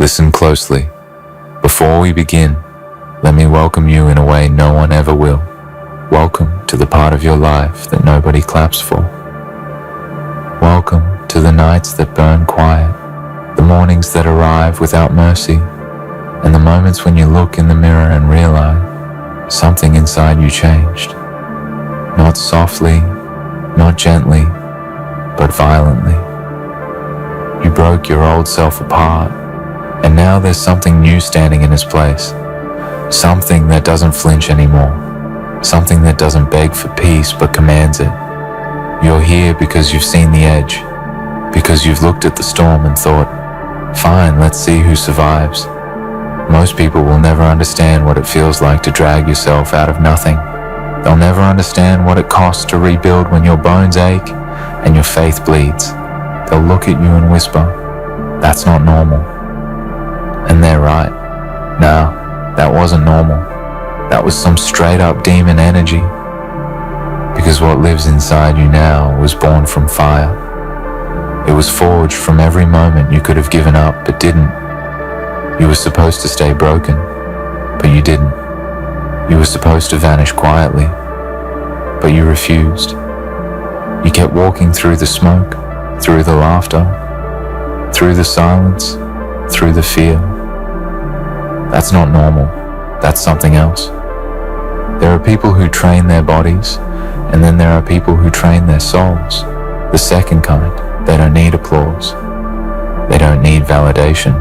Listen closely. Before we begin, let me welcome you in a way no one ever will. Welcome to the part of your life that nobody claps for. Welcome to the nights that burn quiet, the mornings that arrive without mercy, and the moments when you look in the mirror and realize something inside you changed. Not softly, not gently, but violently. You broke your old self apart, and now there's something new standing in its place. Something that doesn't flinch anymore. Something that doesn't beg for peace but commands it. You're here because you've seen the edge, because you've looked at the storm and thought, fine, let's see who survives. Most people will never understand what it feels like to drag yourself out of nothing. They'll never understand what it costs to rebuild when your bones ache and your faith bleeds. They'll look at you and whisper, that's not normal. And they're right. No, that wasn't normal. That was some straight up demon energy. Because what lives inside you now was born from fire. It was forged from every moment you could have given up but didn't. You were supposed to stay broken, but you didn't. You were supposed to vanish quietly, but you refused. You kept walking through the smoke, through the laughter, through the silence, through the fear. That's not normal. That's something else. There are people who train their bodies, and then there are people who train their souls. The second kind. They don't need applause. They don't need validation.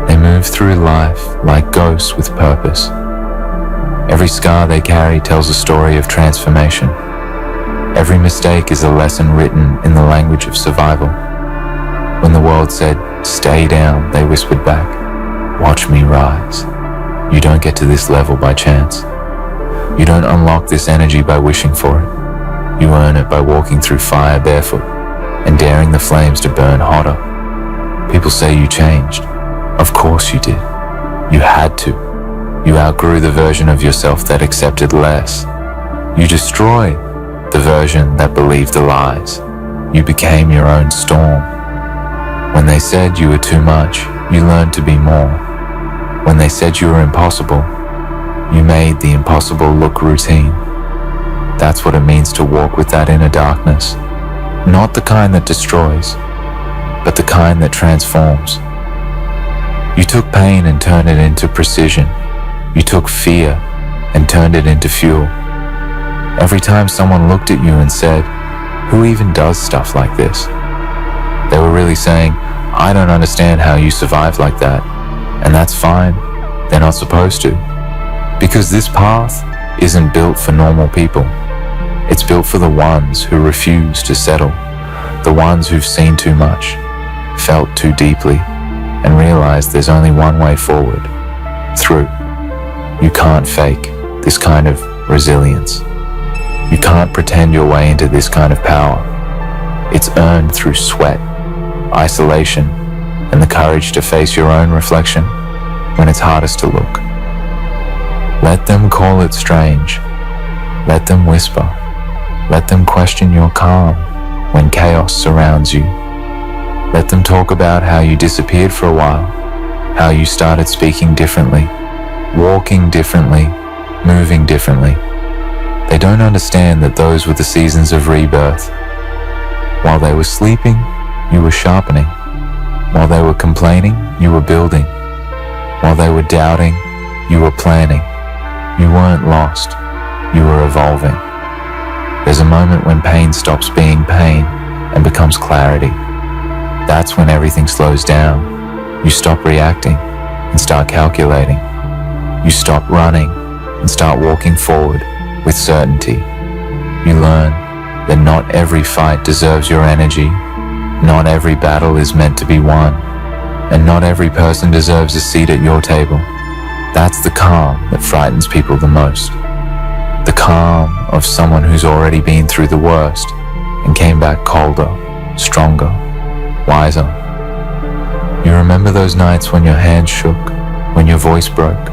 They move through life like ghosts with purpose. Every scar they carry tells a story of transformation. Every mistake is a lesson written in the language of survival. When the world said, stay down, they whispered back, watch me rise. You don't get to this level by chance. You don't unlock this energy by wishing for it. You earn it by walking through fire barefoot and daring the flames to burn hotter. People say you changed. Of course you did. You had to. You outgrew the version of yourself that accepted less. You destroyed the version that believed the lies. You became your own storm. When they said you were too much, you learned to be more. When they said you were impossible, you made the impossible look routine. That's what it means to walk with that inner darkness. Not the kind that destroys, but the kind that transforms. You took pain and turned it into precision. You took fear and turned it into fuel. Every time someone looked at you and said, who even does stuff like this? They were really saying, I don't understand how you survive like that. And that's fine. They're not supposed to. Because this path isn't built for normal people. It's built for the ones who refuse to settle. The ones who've seen too much, felt too deeply, and realized there's only one way forward. Through. You can't fake this kind of resilience. You can't pretend your way into this kind of power. It's earned through sweat, isolation, and the courage to face your own reflection when it's hardest to look. Let them call it strange. Let them whisper. Let them question your calm when chaos surrounds you. Let them talk about how you disappeared for a while, how you started speaking differently, walking differently, moving differently. They don't understand that those were the seasons of rebirth. While they were sleeping, you were sharpening. While they were complaining, you were building. While they were doubting, you were planning. You weren't lost, you were evolving. There's a moment when pain stops being pain and becomes clarity. That's when everything slows down. You stop reacting and start calculating. You stop running and start walking forward with certainty. You learn that not every fight deserves your energy. Not every battle is meant to be won. And not every person deserves a seat at your table. That's the calm that frightens people the most. The calm of someone who's already been through the worst and came back colder, stronger, wiser. You remember those nights when your hands shook, when your voice broke,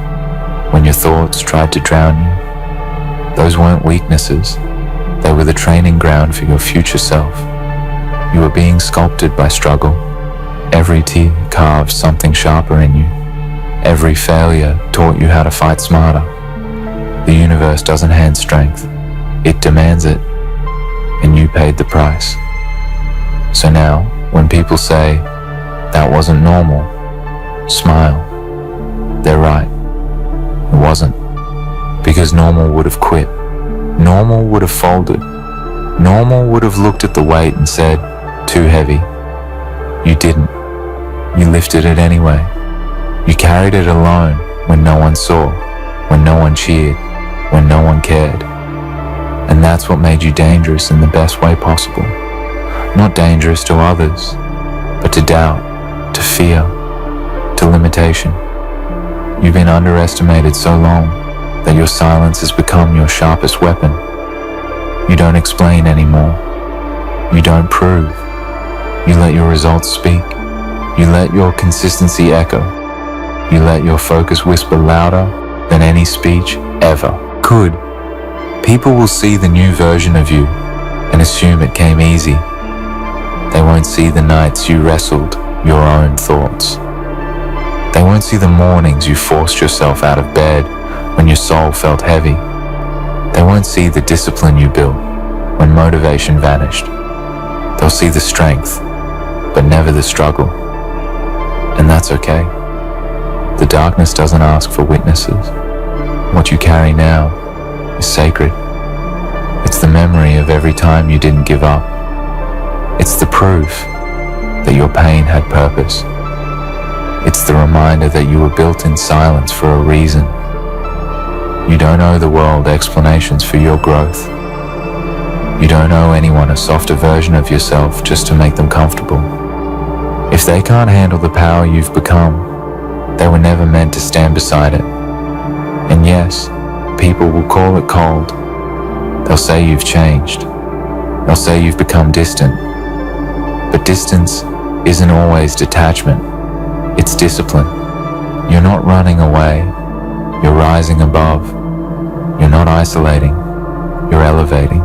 when your thoughts tried to drown you? Those weren't weaknesses. They were the training ground for your future self. You were being sculpted by struggle. Every tear carved something sharper in you. Every failure taught you how to fight smarter. The universe doesn't hand strength, it demands it, and you paid the price. So now, when people say, that wasn't normal, smile. They're right. It wasn't. Because normal would have quit. Normal would have folded. Normal would have looked at the weight and said, too heavy. You didn't. You lifted it anyway. You carried it alone when no one saw, when no one cheered, when no one cared. And that's what made you dangerous in the best way possible. Not dangerous to others, but to doubt, to fear, to limitation. You've been underestimated so long that your silence has become your sharpest weapon. You don't explain anymore. You don't prove. You let your results speak. You let your consistency echo. You let your focus whisper louder than any speech ever could. People will see the new version of you and assume it came easy. They won't see the nights you wrestled your own thoughts. They won't see the mornings you forced yourself out of bed when your soul felt heavy. They won't see the discipline you built when motivation vanished. They'll see the strength, but never the struggle. And that's okay. The darkness doesn't ask for witnesses. What you carry now is sacred. It's the memory of every time you didn't give up. It's the proof that your pain had purpose. It's the reminder that you were built in silence for a reason. You don't owe the world explanations for your growth. You don't owe anyone a softer version of yourself just to make them comfortable. If they can't handle the power you've become, they were never meant to stand beside it. And yes, people will call it cold. They'll say you've changed. They'll say you've become distant. But distance isn't always detachment. It's discipline. You're not running away. You're rising above. You're not isolating. You're elevating.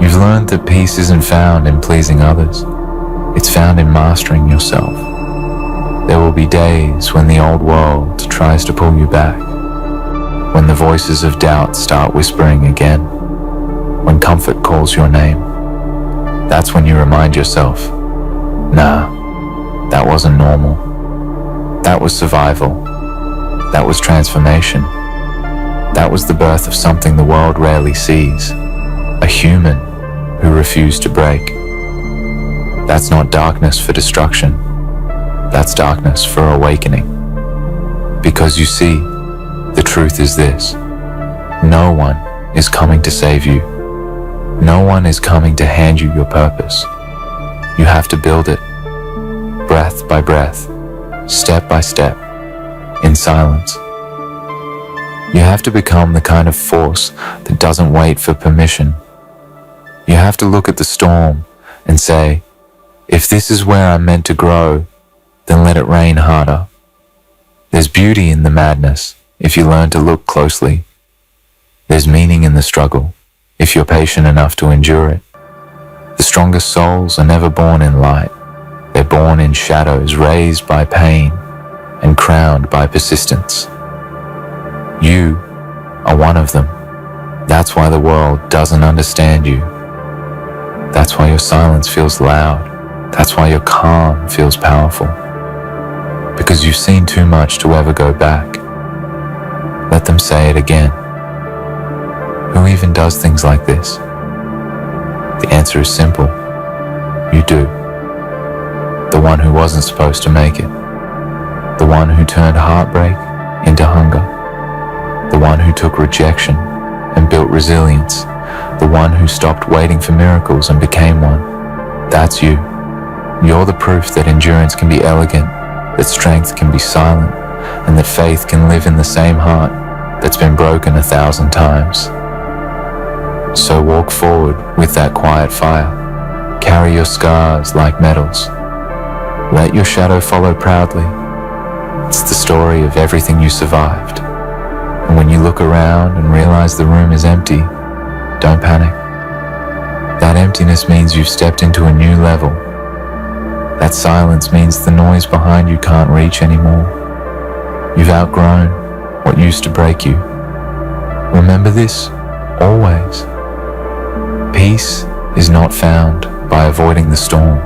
You've learned that peace isn't found in pleasing others. It's found in mastering yourself. There will be days when the old world tries to pull you back. When the voices of doubt start whispering again. When comfort calls your name. That's when you remind yourself, nah, that wasn't normal. That was survival. That was transformation. That was the birth of something the world rarely sees. A human who refused to break. That's not darkness for destruction. That's darkness for awakening. Because you see, the truth is this. No one is coming to save you. No one is coming to hand you your purpose. You have to build it, breath by breath, step by step, in silence. You have to become the kind of force that doesn't wait for permission. You have to look at the storm and say, if this is where I'm meant to grow, then let it rain harder. There's beauty in the madness if you learn to look closely. There's meaning in the struggle if you're patient enough to endure it. The strongest souls are never born in light. They're born in shadows, raised by pain and crowned by persistence. You are one of them. That's why the world doesn't understand you. That's why your silence feels loud. That's why your calm feels powerful. Because you've seen too much to ever go back. Let them say it again. Who even does things like this? The answer is simple. You do. The one who wasn't supposed to make it. The one who turned heartbreak into hunger. The one who took rejection and built resilience. The one who stopped waiting for miracles and became one. That's you. You're the proof that endurance can be elegant, that strength can be silent, and that faith can live in the same heart that's been broken 1,000 times. So walk forward with that quiet fire. Carry your scars like medals. Let your shadow follow proudly. It's the story of everything you survived. And when you look around and realize the room is empty, don't panic. That emptiness means you've stepped into a new level. That silence means the noise behind you can't reach anymore. You've outgrown what used to break you. Remember this always. Peace is not found by avoiding the storm.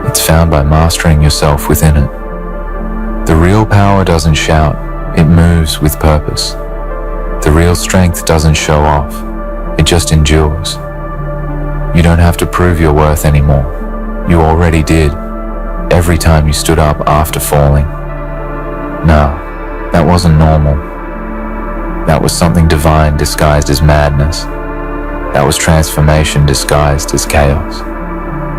It's found by mastering yourself within it. The real power doesn't shout, it moves with purpose. The real strength doesn't show off, it just endures. You don't have to prove your worth anymore. You already did, every time you stood up after falling. No, that wasn't normal. That was something divine disguised as madness. That was transformation disguised as chaos.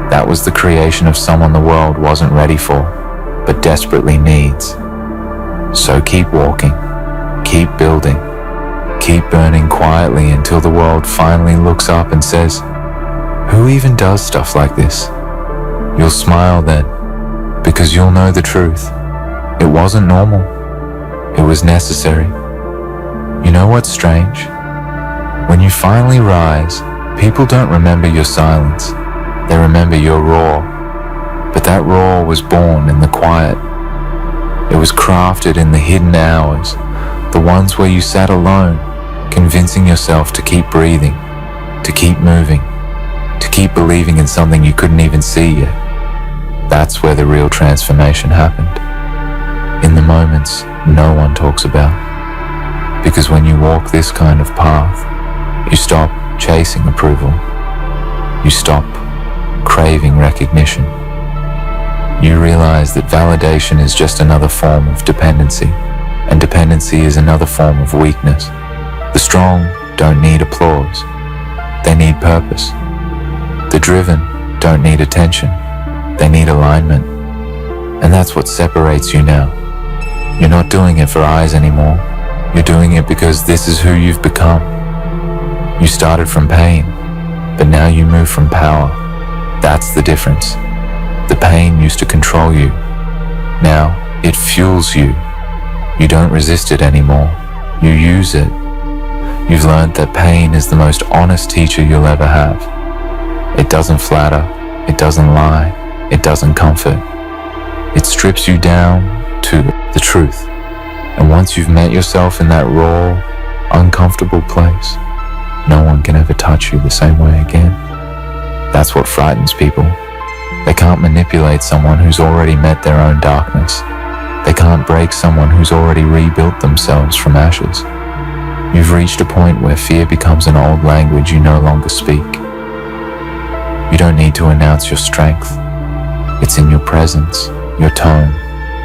That was the creation of someone the world wasn't ready for, but desperately needs. So keep walking, keep building, keep burning quietly until the world finally looks up and says, "Who even does stuff like this?" You'll smile then, because you'll know the truth. It wasn't normal. It was necessary. You know what's strange? When you finally rise, people don't remember your silence. They remember your roar. But that roar was born in the quiet. It was crafted in the hidden hours, the ones where you sat alone, convincing yourself to keep breathing, to keep moving, to keep believing in something you couldn't even see yet. That's where the real transformation happened. In the moments no one talks about. Because when you walk this kind of path, you stop chasing approval. You stop craving recognition. You realize that validation is just another form of dependency, and dependency is another form of weakness. The strong don't need applause. They need purpose. The driven don't need attention. They need alignment. And that's what separates you now. You're not doing it for eyes anymore. You're doing it because this is who you've become. You started from pain, but now you move from power. That's the difference. The pain used to control you. Now it fuels you. You don't resist it anymore. You use it. You've learned that pain is the most honest teacher you'll ever have. It doesn't flatter. It doesn't lie. It doesn't comfort. It strips you down to the truth. And once you've met yourself in that raw, uncomfortable place, no one can ever touch you the same way again. That's what frightens people. They can't manipulate someone who's already met their own darkness. They can't break someone who's already rebuilt themselves from ashes. You've reached a point where fear becomes an old language you no longer speak. You don't need to announce your strength. It's in your presence, your tone,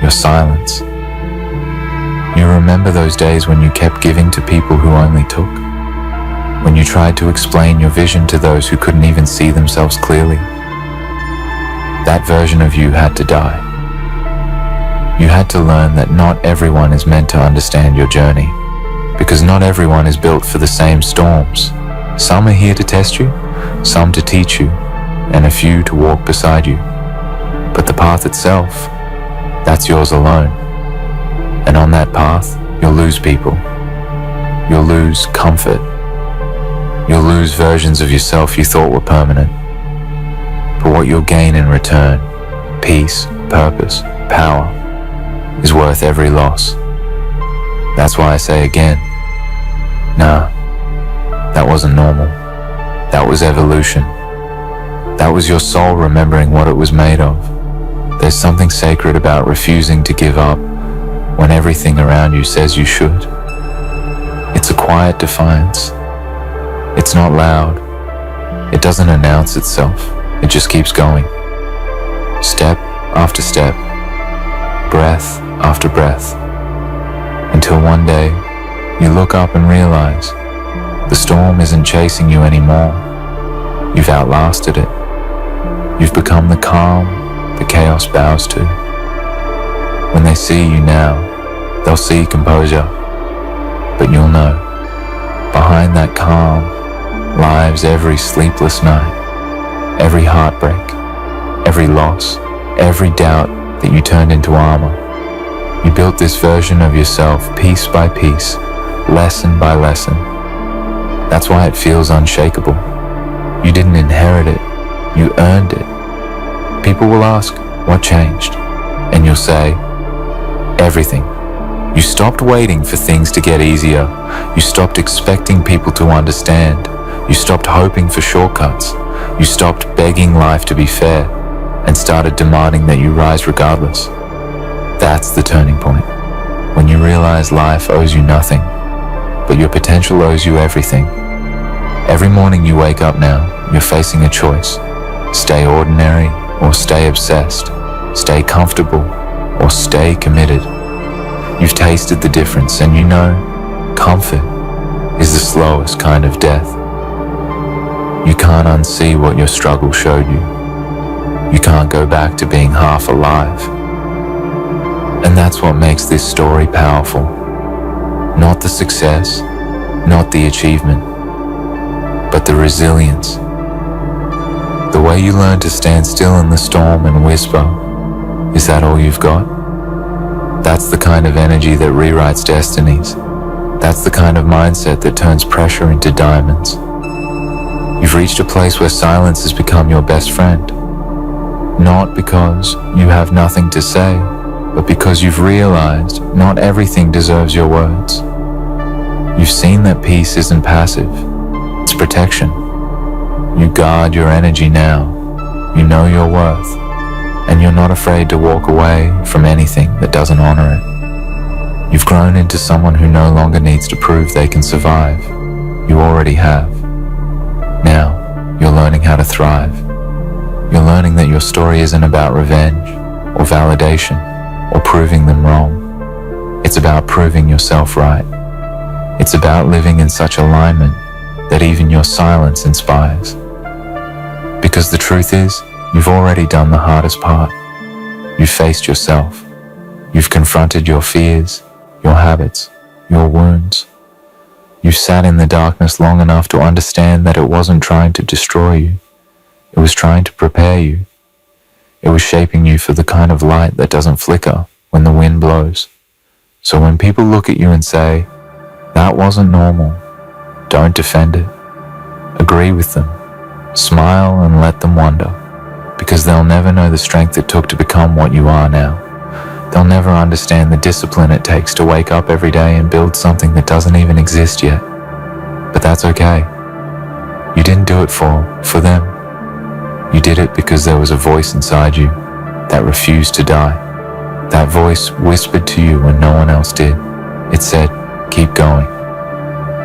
your silence. You remember those days when you kept giving to people who only took? When you tried to explain your vision to those who couldn't even see themselves clearly? That version of you had to die. You had to learn that not everyone is meant to understand your journey, because not everyone is built for the same storms. Some are here to test you, some to teach you, and a few to walk beside you. But the path itself, that's yours alone. And on that path, you'll lose people. You'll lose comfort. You'll lose versions of yourself you thought were permanent. But what you'll gain in return, peace, purpose, power, is worth every loss. That's why I say again, nah, that wasn't normal. That was evolution. That was your soul remembering what it was made of. There's something sacred about refusing to give up when everything around you says you should. It's a quiet defiance. It's not loud. It doesn't announce itself. It just keeps going. Step after step, breath after breath, until one day you look up and realize the storm isn't chasing you anymore. You've outlasted it. You've become the calm the chaos bows to. When they see you now, they'll see composure, but you'll know, behind that calm lies every sleepless night, every heartbreak, every loss, every doubt that you turned into armor. You built this version of yourself piece by piece, lesson by lesson. That's why it feels unshakable. You didn't inherit it, you earned it. People People will ask, what changed? And you'll say, everything. You stopped waiting for things to get easier. You stopped expecting people to understand. You stopped hoping for shortcuts. You stopped begging life to be fair and started demanding that you rise regardless. That's the turning point. When you realize life owes you nothing, but your potential owes you everything. Every morning you wake up now, you're facing a choice. Stay ordinary or stay obsessed. Stay comfortable or stay committed. You've tasted the difference and you know comfort is the slowest kind of death. You can't unsee what your struggle showed you. You can't go back to being half alive. And that's what makes this story powerful. Not the success, not the achievement, but the resilience. The way you learn to stand still in the storm and whisper, is that all you've got? That's the kind of energy that rewrites destinies. That's the kind of mindset that turns pressure into diamonds. You've reached a place where silence has become your best friend. Not because you have nothing to say, but because you've realized not everything deserves your words. You've seen that peace isn't passive, it's protection. You guard your energy now. You know your worth. And you're not afraid to walk away from anything that doesn't honor it. You've grown into someone who no longer needs to prove they can survive. You already have. Now, you're learning how to thrive. You're learning that your story isn't about revenge or validation or proving them wrong. It's about proving yourself right. It's about living in such alignment that even your silence inspires. Because the truth is, you've already done the hardest part. You've faced yourself. You've confronted your fears, your habits, your wounds. You've sat in the darkness long enough to understand that it wasn't trying to destroy you. It was trying to prepare you. It was shaping you for the kind of light that doesn't flicker when the wind blows. So when people look at you and say, that wasn't normal, don't defend it. Agree with them. Smile and let them wonder. Because they'll never know the strength it took to become what you are now. They'll never understand the discipline it takes to wake up every day and build something that doesn't even exist yet. But that's okay. You didn't do it for them. You did it because there was a voice inside you that refused to die. That voice whispered to you when no one else did. It said, keep going.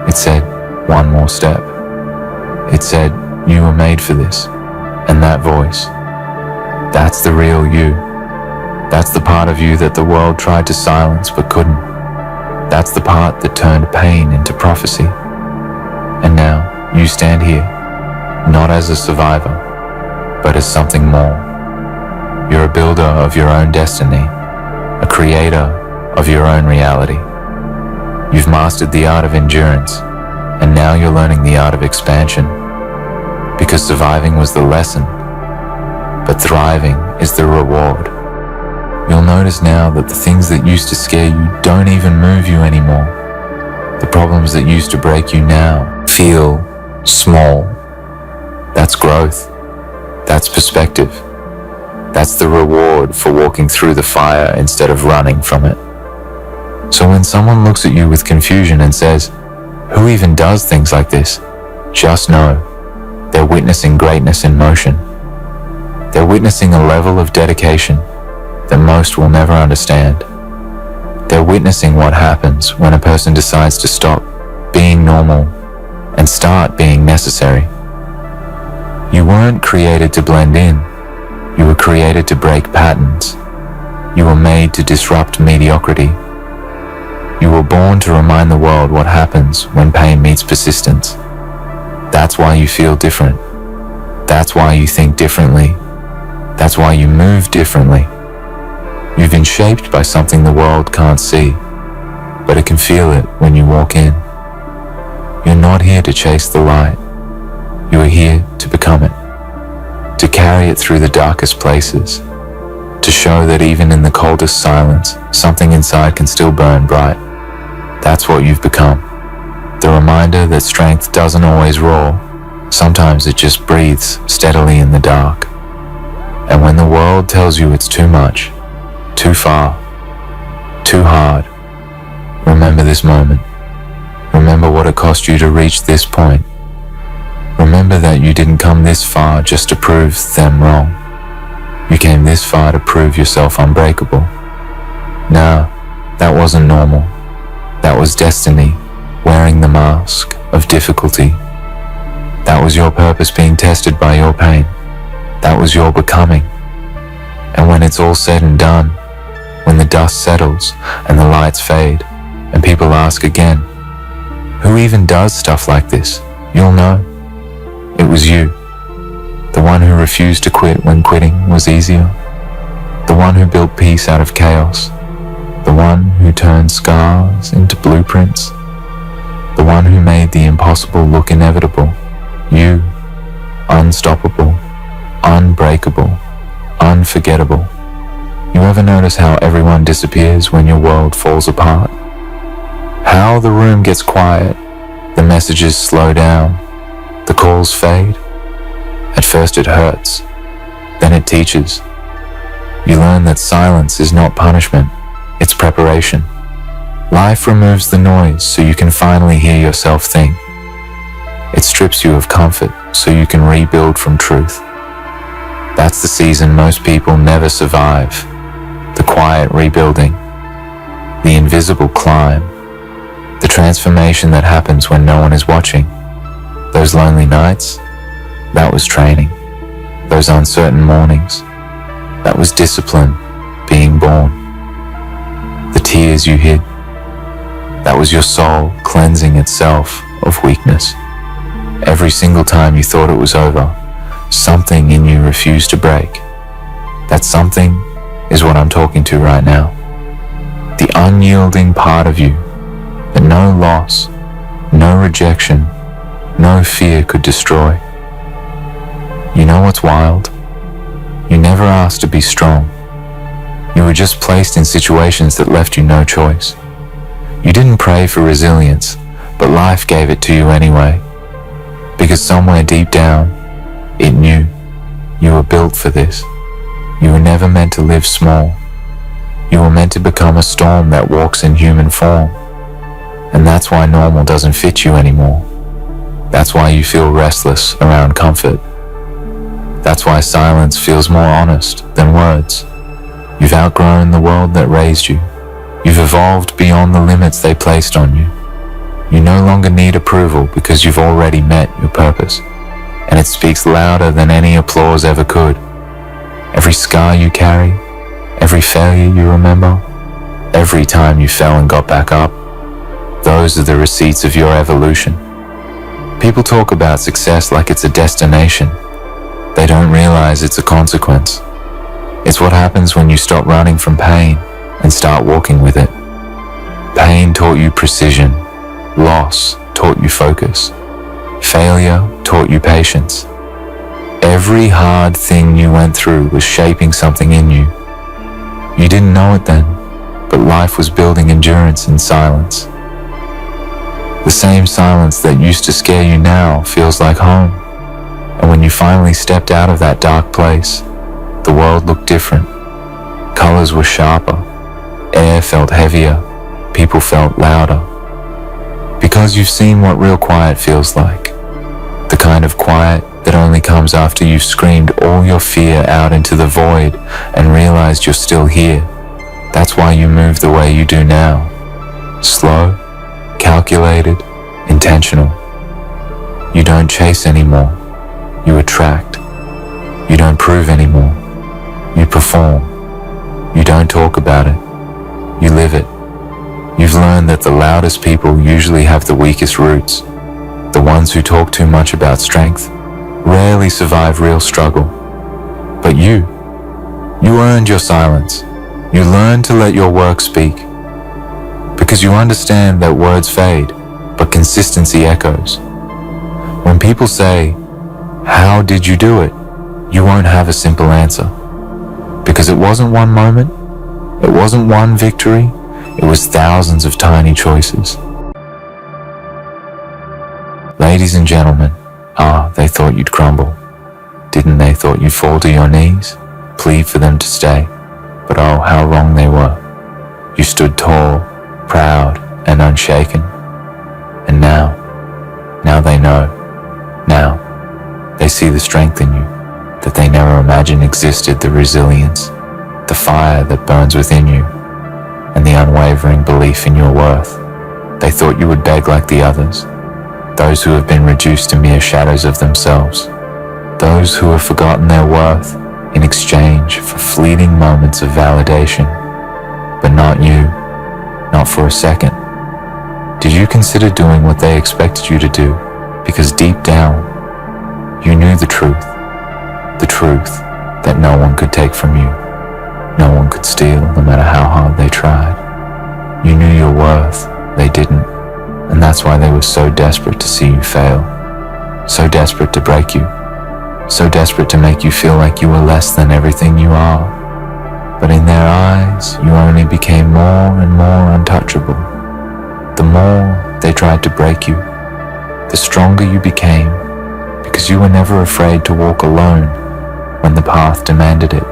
It said, one more step. It said, you were made for this. And that voice, that's the real you. That's the part of you that the world tried to silence but couldn't. That's the part that turned pain into prophecy. And now you stand here, not as a survivor, but as something more. You're a builder of your own destiny, a creator of your own reality. You've mastered the art of endurance, and now you're learning the art of expansion. Because surviving was the lesson, but thriving is the reward. You'll notice now that the things that used to scare you don't even move you anymore. The problems that used to break you now feel small. That's growth. That's perspective. That's the reward for walking through the fire instead of running from it. So when someone looks at you with confusion and says, who even does things like this? Just know they're witnessing greatness in motion. They're witnessing a level of dedication that most will never understand. They're witnessing what happens when a person decides to stop being normal and start being necessary. You weren't created to blend in. You were created to break patterns. You were made to disrupt mediocrity. You were born to remind the world what happens when pain meets persistence. That's why you feel different. That's why you think differently. That's why you move differently. You've been shaped by something the world can't see, but it can feel it when you walk in. You're not here to chase the light. You are here to become it, to carry it through the darkest places, to show that even in the coldest silence, something inside can still burn bright. That's what you've become. The reminder that strength doesn't always roar. Sometimes it just breathes steadily in the dark. And when the world tells you it's too much, too far, too hard, remember this moment. Remember what it cost you to reach this point. Remember that you didn't come this far just to prove them wrong. You came this far to prove yourself unbreakable. Nah, that wasn't normal. That was destiny, wearing the mask of difficulty. That was your purpose being tested by your pain. That was your becoming. And when it's all said and done, when the dust settles and the lights fade, and people ask again, who even does stuff like this? You'll know. It was you. The one who refused to quit when quitting was easier. The one who built peace out of chaos. The one who turned scars into blueprints. The one who made the impossible look inevitable. You, unstoppable, unbreakable, unforgettable. You ever notice how everyone disappears when your world falls apart? How the room gets quiet, the messages slow down, the calls fade. At first it hurts, then it teaches. You learn that silence is not punishment, it's preparation. Life removes the noise so you can finally hear yourself think. It strips you of comfort so you can rebuild from truth. That's the season most people never survive. The quiet rebuilding, the invisible climb, the transformation that happens when no one is watching. Those lonely nights, that was training. Those uncertain mornings, that was discipline being born. The tears you hid, that was your soul cleansing itself of weakness. Every single time you thought it was over, something in you refused to break. That something is what I'm talking to right now. The unyielding part of you that no loss, no rejection, no fear could destroy. You know what's wild? You never asked to be strong. You were just placed in situations that left you no choice. You didn't pray for resilience, but life gave it to you anyway. Because somewhere deep down, it knew you were built for this. You were never meant to live small. You were meant to become a storm that walks in human form. And that's why normal doesn't fit you anymore. That's why you feel restless around comfort. That's why silence feels more honest than words. You've outgrown the world that raised you. You've evolved beyond the limits they placed on you. You no longer need approval because you've already met your purpose. And it speaks louder than any applause ever could. Every scar you carry, every failure you remember, every time you fell and got back up, those are the receipts of your evolution. People talk about success like it's a destination. They don't realize it's a consequence. It's what happens when you stop running from pain and start walking with it. Pain taught you precision. Loss taught you focus. Failure taught you patience. Every hard thing you went through was shaping something in you. You didn't know it then, but life was building endurance in silence. The same silence that used to scare you now feels like home. And when you finally stepped out of that dark place, the world looked different. Colors were sharper. Air felt heavier. People felt louder. Because you've seen what real quiet feels like. The kind of quiet that only comes after you've screamed all your fear out into the void and realized you're still here. That's why you move the way you do now. Slow, calculated, intentional. You don't chase anymore. You attract. You don't prove anymore. You perform. You don't talk about it. You live it. You've learned that the loudest people usually have the weakest roots. The ones who talk too much about strength rarely survive real struggle. But you earned your silence. You learned to let your work speak. Because you understand that words fade, but consistency echoes. When people say, "How did you do it?" you won't have a simple answer. Because it wasn't one moment, it wasn't one victory, it was thousands of tiny choices. Ladies and gentlemen, they thought you'd crumble. Didn't they thought you'd fall to your knees? plead for them to stay, but oh, how wrong they were. You stood tall, proud, and unshaken. And now they know. Now, they see the strength in you that they never imagined existed, the resilience, the fire that burns within you, and the unwavering belief in your worth. They thought you would beg like the others, those who have been reduced to mere shadows of themselves, those who have forgotten their worth in exchange for fleeting moments of validation. But not you, not for a second. Did you consider doing what they expected you to do? Because deep down, you knew the truth that no one could take from you, no one could steal, no matter how hard they tried. You knew your worth, they didn't, and that's why they were so desperate to see you fail, so desperate to break you, so desperate to make you feel like you were less than everything you are. But in their eyes, you only became more and more untouchable. The more they tried to break you, the stronger you became, because you were never afraid to walk alone when the path demanded it,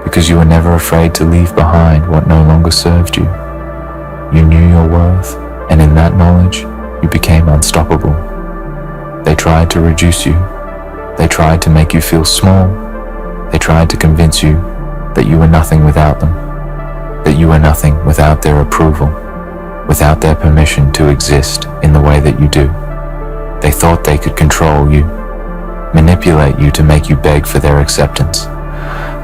because you were never afraid to leave behind what no longer served you. You knew your worth, and in that knowledge, you became unstoppable. They tried to reduce you. They tried to make you feel small. They tried to convince you that you were nothing without them, that you were nothing without their approval, without their permission to exist in the way that you do. They thought they could control you, manipulate you to make you beg for their acceptance.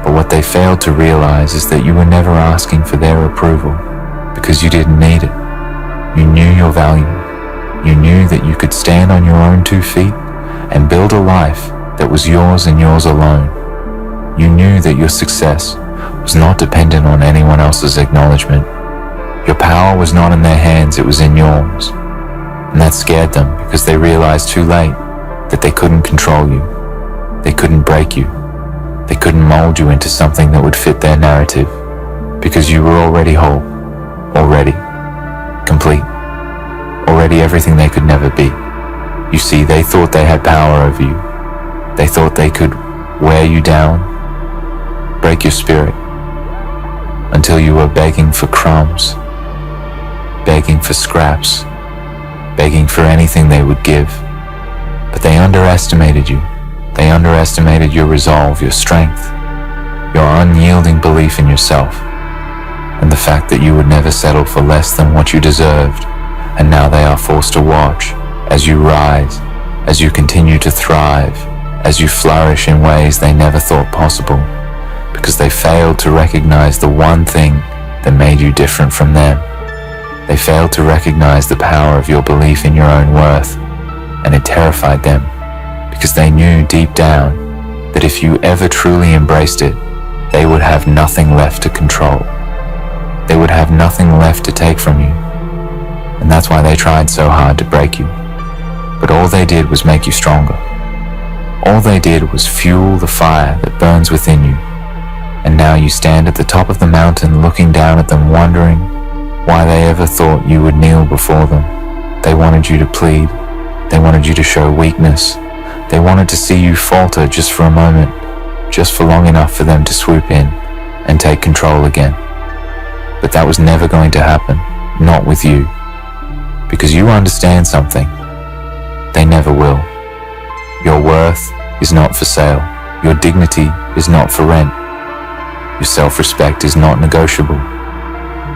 But what they failed to realize is that you were never asking for their approval because you didn't need it. You knew your value. You knew that you could stand on your own 2 feet and build a life that was yours and yours alone. You knew that your success was not dependent on anyone else's acknowledgement. Your power was not in their hands, it was in yours. And that scared them because they realized too late that they couldn't control you. They couldn't break you. They couldn't mold you into something that would fit their narrative because you were already whole, already complete, already everything they could never be. You see, they thought they had power over you. They thought they could wear you down, break your spirit, until you were begging for crumbs, begging for scraps, begging for anything they would give. But they underestimated you. They underestimated your resolve, your strength, your unyielding belief in yourself, and the fact that you would never settle for less than what you deserved. And now they are forced to watch as you rise, as you continue to thrive, as you flourish in ways they never thought possible, because they failed to recognize the one thing that made you different from them. They failed to recognize the power of your belief in your own worth, and it terrified them, because they knew deep down that if you ever truly embraced it, they would have nothing left to control. They would have nothing left to take from you. And that's why they tried so hard to break you. But all they did was make you stronger. All they did was fuel the fire that burns within you. And now you stand at the top of the mountain looking down at them, wondering why they ever thought you would kneel before them. They wanted you to plead. They wanted you to show weakness. They wanted to see you falter just for a moment, just for long enough for them to swoop in and take control again. But that was never going to happen, not with you, because you understand something. They never will. Your worth is not for sale. Your dignity is not for rent. Your self-respect is not negotiable.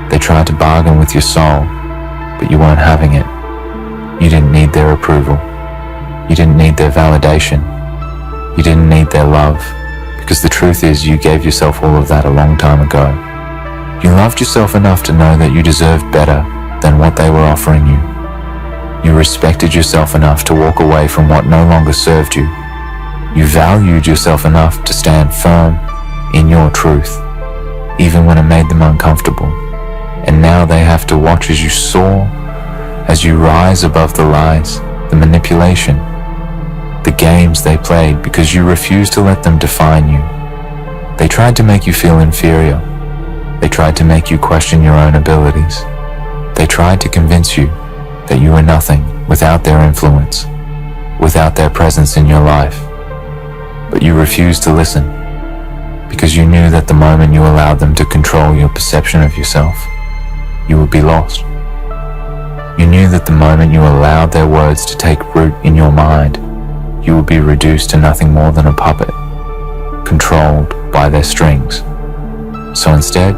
They tried to bargain with your soul, but you weren't having it. You didn't need their approval. You didn't need their validation. You didn't need their love, because the truth is you gave yourself all of that a long time ago. You loved yourself enough to know that you deserved better than what they were offering you. You respected yourself enough to walk away from what no longer served you. You valued yourself enough to stand firm in your truth, even when it made them uncomfortable. And now they have to watch as you soar, as you rise above the lies, the manipulation, the games they played because you refused to let them define you. They tried to make you feel inferior. They tried to make you question your own abilities. They tried to convince you that you were nothing without their influence, without their presence in your life. But you refused to listen because you knew that the moment you allowed them to control your perception of yourself, you would be lost. You knew that the moment you allowed their words to take root in your mind, you would be reduced to nothing more than a puppet, controlled by their strings. So instead,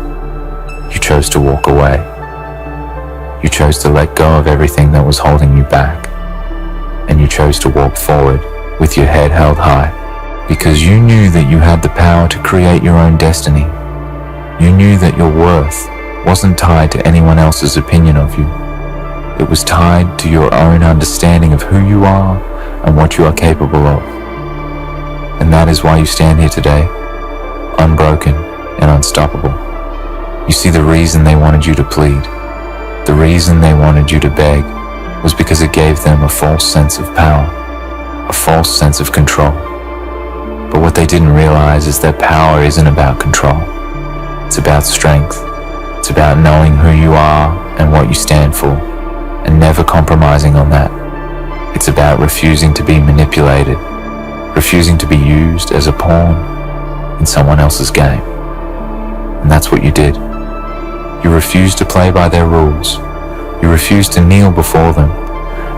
you chose to walk away. You chose to let go of everything that was holding you back, and you chose to walk forward with your head held high, because you knew that you had the power to create your own destiny. You knew that your worth wasn't tied to anyone else's opinion of you. It was tied to your own understanding of who you are and what you are capable of. And that is why you stand here today, unbroken and unstoppable. You see, the reason they wanted you to plead, the reason they wanted you to beg, was because it gave them a false sense of power, a false sense of control. But what they didn't realize is that power isn't about control. It's about strength. It's about knowing who you are and what you stand for, and never compromising on that. It's about refusing to be manipulated, refusing to be used as a pawn in someone else's game. And that's what you did. You refused to play by their rules. You refused to kneel before them.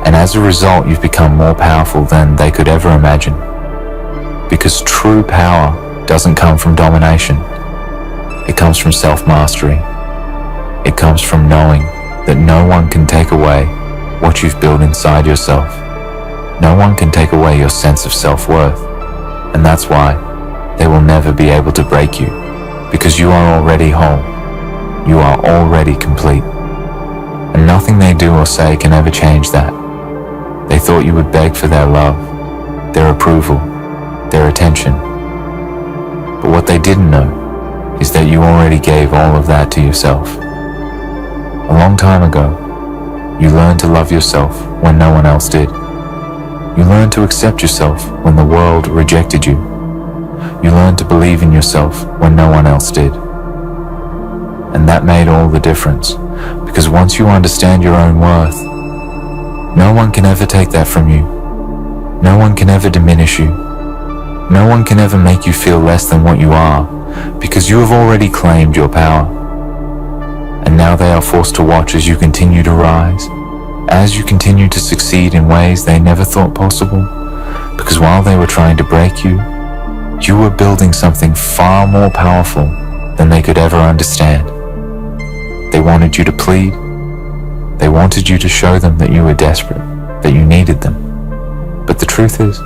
And as a result, you've become more powerful than they could ever imagine. Because true power doesn't come from domination. It comes from self-mastery. It comes from knowing that no one can take away what you've built inside yourself. No one can take away your sense of self-worth. And that's why they will never be able to break you, because you are already whole. You are already complete. And nothing they do or say can ever change that. They thought you would beg for their love, their approval, their attention. But what they didn't know is that you already gave all of that to yourself. A long time ago, you learned to love yourself when no one else did. You learned to accept yourself when the world rejected you. You learned to believe in yourself when no one else did. And that made all the difference, because once you understand your own worth, no one can ever take that from you. No one can ever diminish you. No one can ever make you feel less than what you are, because you have already claimed your power. And now they are forced to watch as you continue to rise, as you continue to succeed in ways they never thought possible, because while they were trying to break you, you were building something far more powerful than they could ever understand. They wanted you to plead. They wanted you to show them that you were desperate, that you needed them. But the truth is,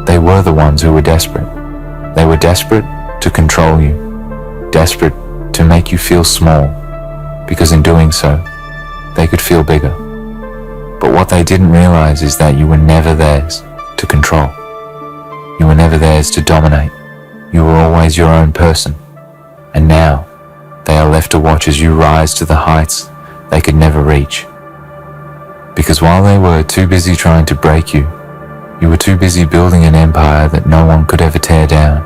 they were the ones who were desperate. They were desperate to control you, desperate to make you feel small, because in doing so, they could feel bigger. But what they didn't realize is that you were never theirs to control. You were never theirs to dominate. You were always your own person. And now, they are left to watch as you rise to the heights they could never reach. Because while they were too busy trying to break you, you were too busy building an empire that no one could ever tear down.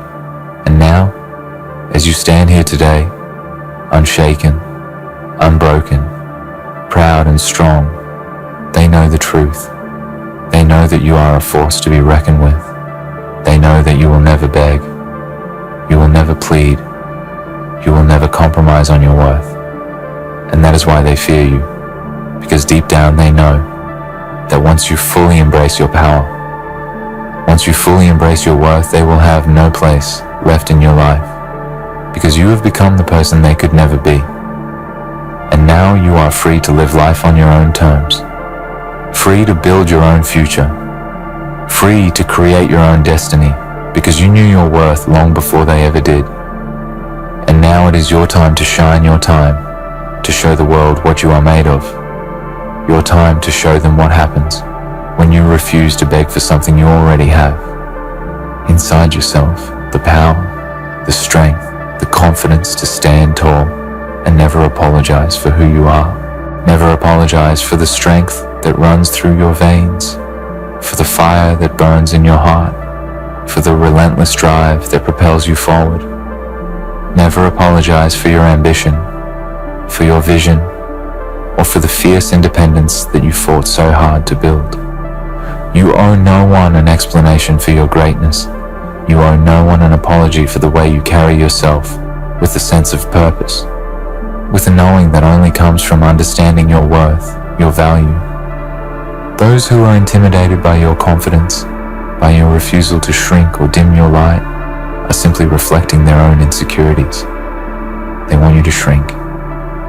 And now, as you stand here today, unshaken, unbroken, proud and strong, they know the truth. They know that you are a force to be reckoned with. They know that you will never beg. You will never plead. You will never compromise on your worth. And that is why they fear you, because deep down they know that once you fully embrace your power, once you fully embrace your worth, they will have no place left in your life, because you have become the person they could never be. And now you are free to live life on your own terms, free to build your own future, free to create your own destiny, because you knew your worth long before they ever did. And now it is your time to shine your time, to show the world what you are made of. Your time to show them what happens when you refuse to beg for something you already have. Inside yourself, the power, the strength, the confidence to stand tall and never apologize for who you are. Never apologize for the strength that runs through your veins, for the fire that burns in your heart, for the relentless drive that propels you forward. Never apologize for your ambition, for your vision, or for the fierce independence that you fought so hard to build. You owe no one an explanation for your greatness. You owe no one an apology for the way you carry yourself, with a sense of purpose, with a knowing that only comes from understanding your worth, your value. Those who are intimidated by your confidence, by your refusal to shrink or dim your light, are simply reflecting their own insecurities. They want you to shrink.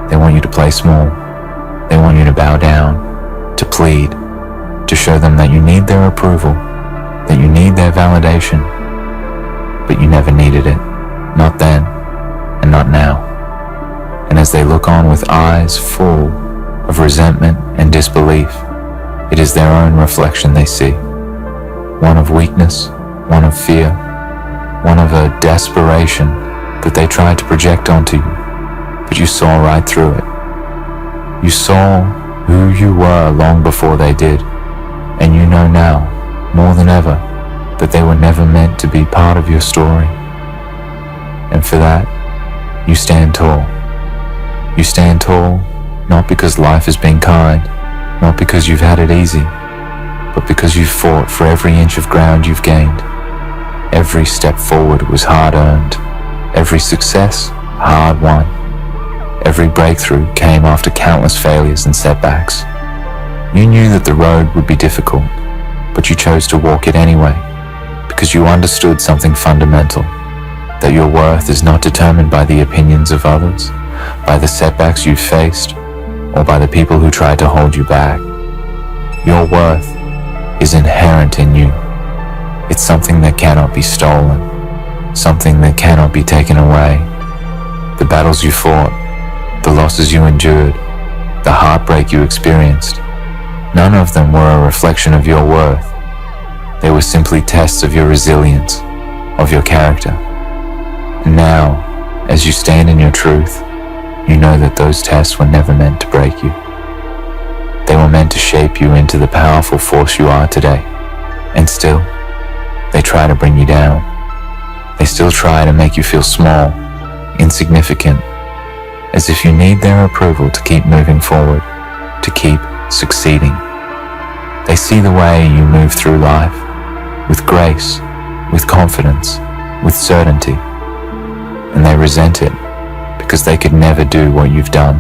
They want you to play small. They want you to bow down, to plead, to show them that you need their approval, that you need their validation, but you never needed it, not then, and not now. And as they look on with eyes full of resentment and disbelief, it is their own reflection they see. One of weakness, one of fear, one of a desperation that they tried to project onto you, but you saw right through it. You saw who you were long before they did, and you know now, more than ever, that they were never meant to be part of your story. And for that, you stand tall. You stand tall, not because life has been kind, not because you've had it easy, but because you've fought for every inch of ground you've gained. Every step forward was hard-earned. Every success, hard-won. Every breakthrough came after countless failures and setbacks. You knew that the road would be difficult, but you chose to walk it anyway, because you understood something fundamental, that your worth is not determined by the opinions of others, by the setbacks you've faced, or by the people who tried to hold you back. Your worth is inherent in you. It's something that cannot be stolen, something that cannot be taken away. The battles you fought, the losses you endured, the heartbreak you experienced, none of them were a reflection of your worth. They were simply tests of your resilience, of your character. And now, as you stand in your truth, you know that those tests were never meant to break you. They were meant to shape you into the powerful force you are today. And still, they try to bring you down. They still try to make you feel small, insignificant, as if you need their approval to keep moving forward, to keep succeeding. They see the way you move through life, with grace, with confidence, with certainty, and they resent it because they could never do what you've done.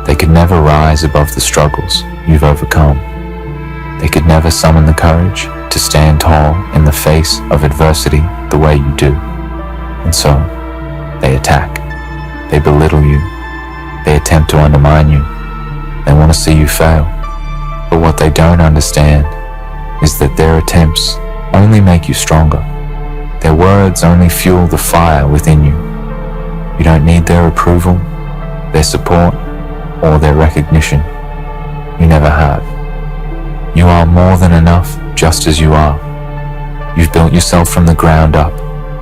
They could never rise above the struggles you've overcome. They could never summon the courage to stand tall in the face of adversity the way you do. And so, they attack. They belittle you. They attempt to undermine you. They want to see you fail. But what they don't understand is that their attempts only make you stronger. Their words only fuel the fire within you. You don't need their approval, their support, or their recognition. You never have. You are more than enough just as you are. You've built yourself from the ground up,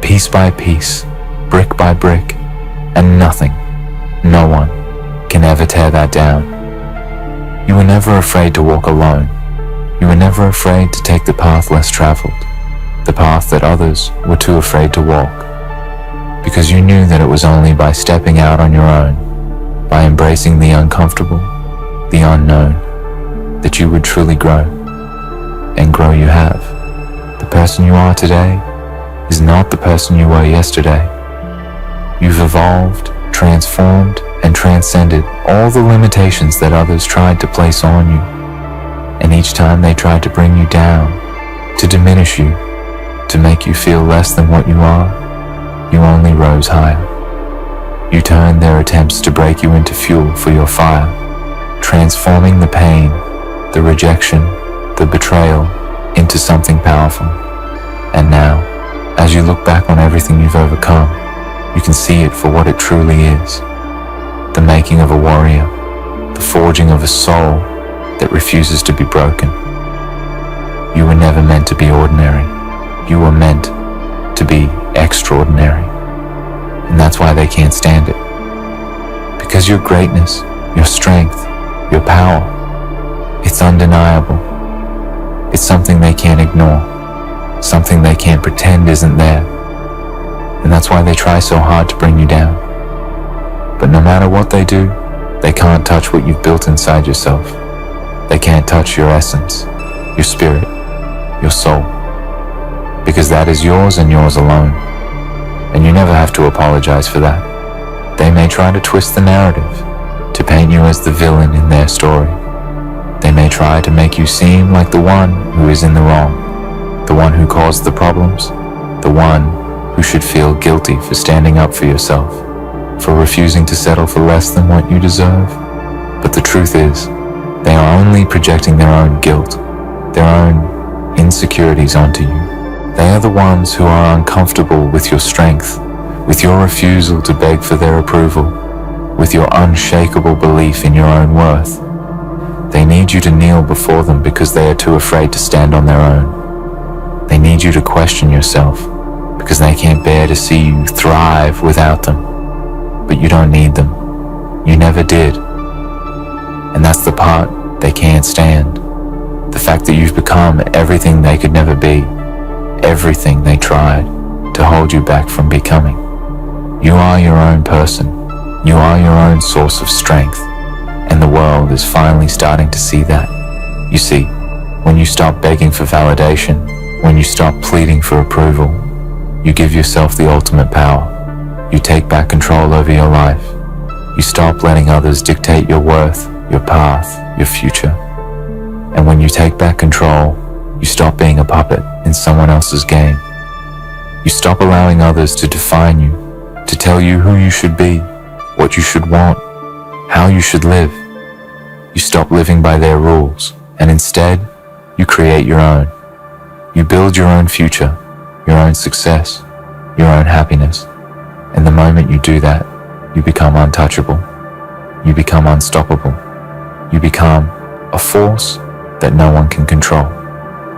piece by piece, brick by brick, and nothing, no one, can ever tear that down. You were never afraid to walk alone. You were never afraid to take the path less traveled, the path that others were too afraid to walk, because you knew that it was only by stepping out on your own, by embracing the uncomfortable, the unknown, that you would truly grow. And grow you have. The person you are today is not the person you were yesterday. You've evolved, transformed, and transcended all the limitations that others tried to place on you. And each time they tried to bring you down, to diminish you, to make you feel less than what you are, you only rose higher. You turned their attempts to break you into fuel for your fire, transforming the pain, the rejection, the betrayal into something powerful. And now, as you look back on everything you've overcome, you can see it for what it truly is. The making of a warrior, the forging of a soul that refuses to be broken. You were never meant to be ordinary. You were meant to be extraordinary. And that's why they can't stand it. Because your greatness, your strength, your power, it's undeniable. It's something they can't ignore, something they can't pretend isn't there. And that's why they try so hard to bring you down. But no matter what they do, they can't touch what you've built inside yourself. They can't touch your essence, your spirit, your soul. because that is yours and yours alone. And you never have to apologize for that. They may try to twist the narrative, to paint you as the villain in their story. They may try to make you seem like the one who is in the wrong, the one who caused the problems, the one who should feel guilty for standing up for yourself, for refusing to settle for less than what you deserve. But the truth is, they are only projecting their own guilt, their own insecurities onto you. They are the ones who are uncomfortable with your strength, with your refusal to beg for their approval, with your unshakable belief in your own worth. They need you to kneel before them because they are too afraid to stand on their own. They need you to question yourself because they can't bear to see you thrive without them. But you don't need them. You never did. And that's the part they can't stand. The fact that you've become everything they could never be, everything they tried to hold you back from becoming. You are your own person. You are your own source of strength. And the world is finally starting to see that. You see, when you stop begging for validation, when you stop pleading for approval, you give yourself the ultimate power. You take back control over your life. You stop letting others dictate your worth, your path, your future. And when you take back control, you stop being a puppet in someone else's game. You stop allowing others to define you, to tell you who you should be, what you should want, how you should live. You stop living by their rules, and instead, you create your own. You build your own future, your own success, your own happiness. And the moment you do that, you become untouchable. You become unstoppable. You become a force that no one can control.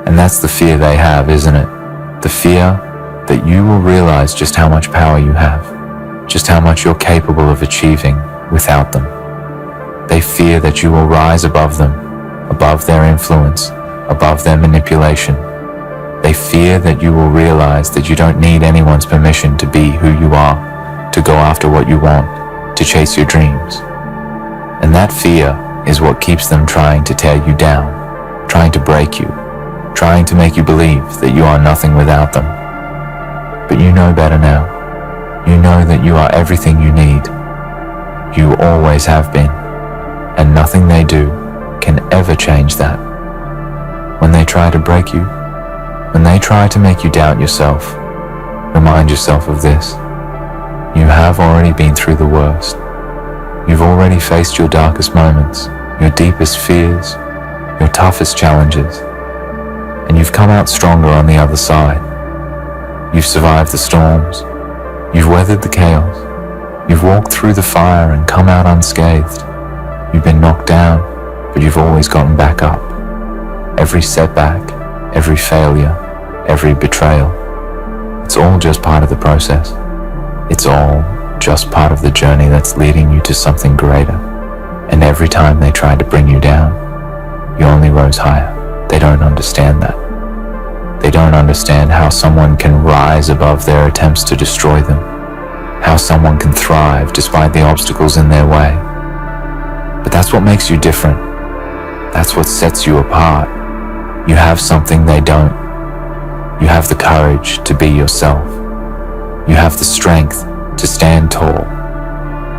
And that's the fear they have, isn't it? The fear that you will realize just how much power you have, just how much you're capable of achieving without them. They fear that you will rise above them, above their influence, above their manipulation. They fear that you will realize that you don't need anyone's permission to be who you are, to go after what you want, to chase your dreams. And that fear is what keeps them trying to tear you down, trying to break you, trying to make you believe that you are nothing without them. But you know better now. You know that you are everything you need. You always have been. And nothing they do can ever change that. When they try to break you, when they try to make you doubt yourself, remind yourself of this. You have already been through the worst. You've already faced your darkest moments, your deepest fears, your toughest challenges, and you've come out stronger on the other side. You've survived the storms. You've weathered the chaos. You've walked through the fire and come out unscathed. You've been knocked down, but you've always gotten back up. Every setback, every failure, every betrayal, it's all just part of the process. It's all just part of the journey that's leading you to something greater. And every time they tried to bring you down, you only rose higher. They don't understand that. They don't understand how someone can rise above their attempts to destroy them, how someone can thrive despite the obstacles in their way. But that's what makes you different. That's what sets you apart. You have something they don't. You have the courage to be yourself. You have the strength to stand tall,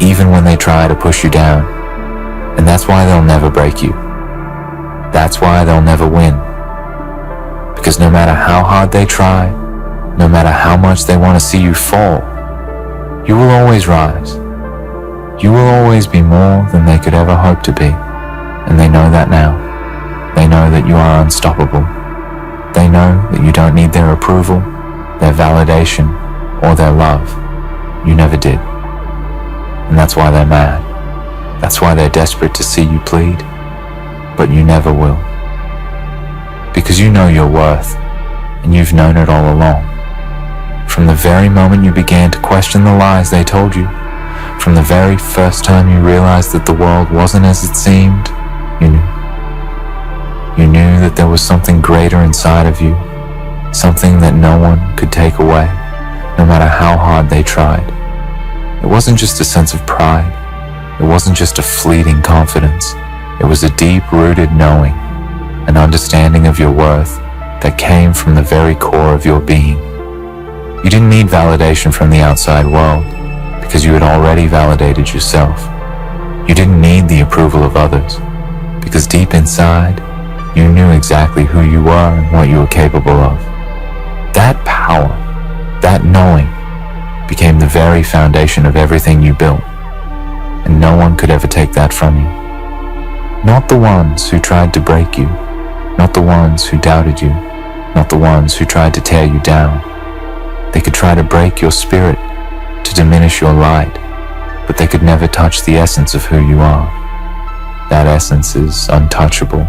even when they try to push you down. And that's why they'll never break you. That's why they'll never win. Because no matter how hard they try, no matter how much they want to see you fall, you will always rise. You will always be more than they could ever hope to be. And they know that now. They know that you are unstoppable. They know that you don't need their approval, their validation, or their love. You never did. And that's why they're mad. That's why they're desperate to see you plead. But you never will. Because you know your worth, and you've known it all along. From the very moment you began to question the lies they told you, from the very first time you realized that the world wasn't as it seemed, you knew. You knew that there was something greater inside of you, something that no one could take away, no matter how hard they tried. It wasn't just a sense of pride. It wasn't just a fleeting confidence. It was a deep-rooted knowing, an understanding of your worth that came from the very core of your being. You didn't need validation from the outside world because you had already validated yourself. You didn't need the approval of others because deep inside, you knew exactly who you were and what you were capable of. That power, that knowing, became the very foundation of everything you built, and no one could ever take that from you. Not the ones who tried to break you, not the ones who doubted you, not the ones who tried to tear you down. They could try to break your spirit, to diminish your light, but they could never touch the essence of who you are. That essence is untouchable,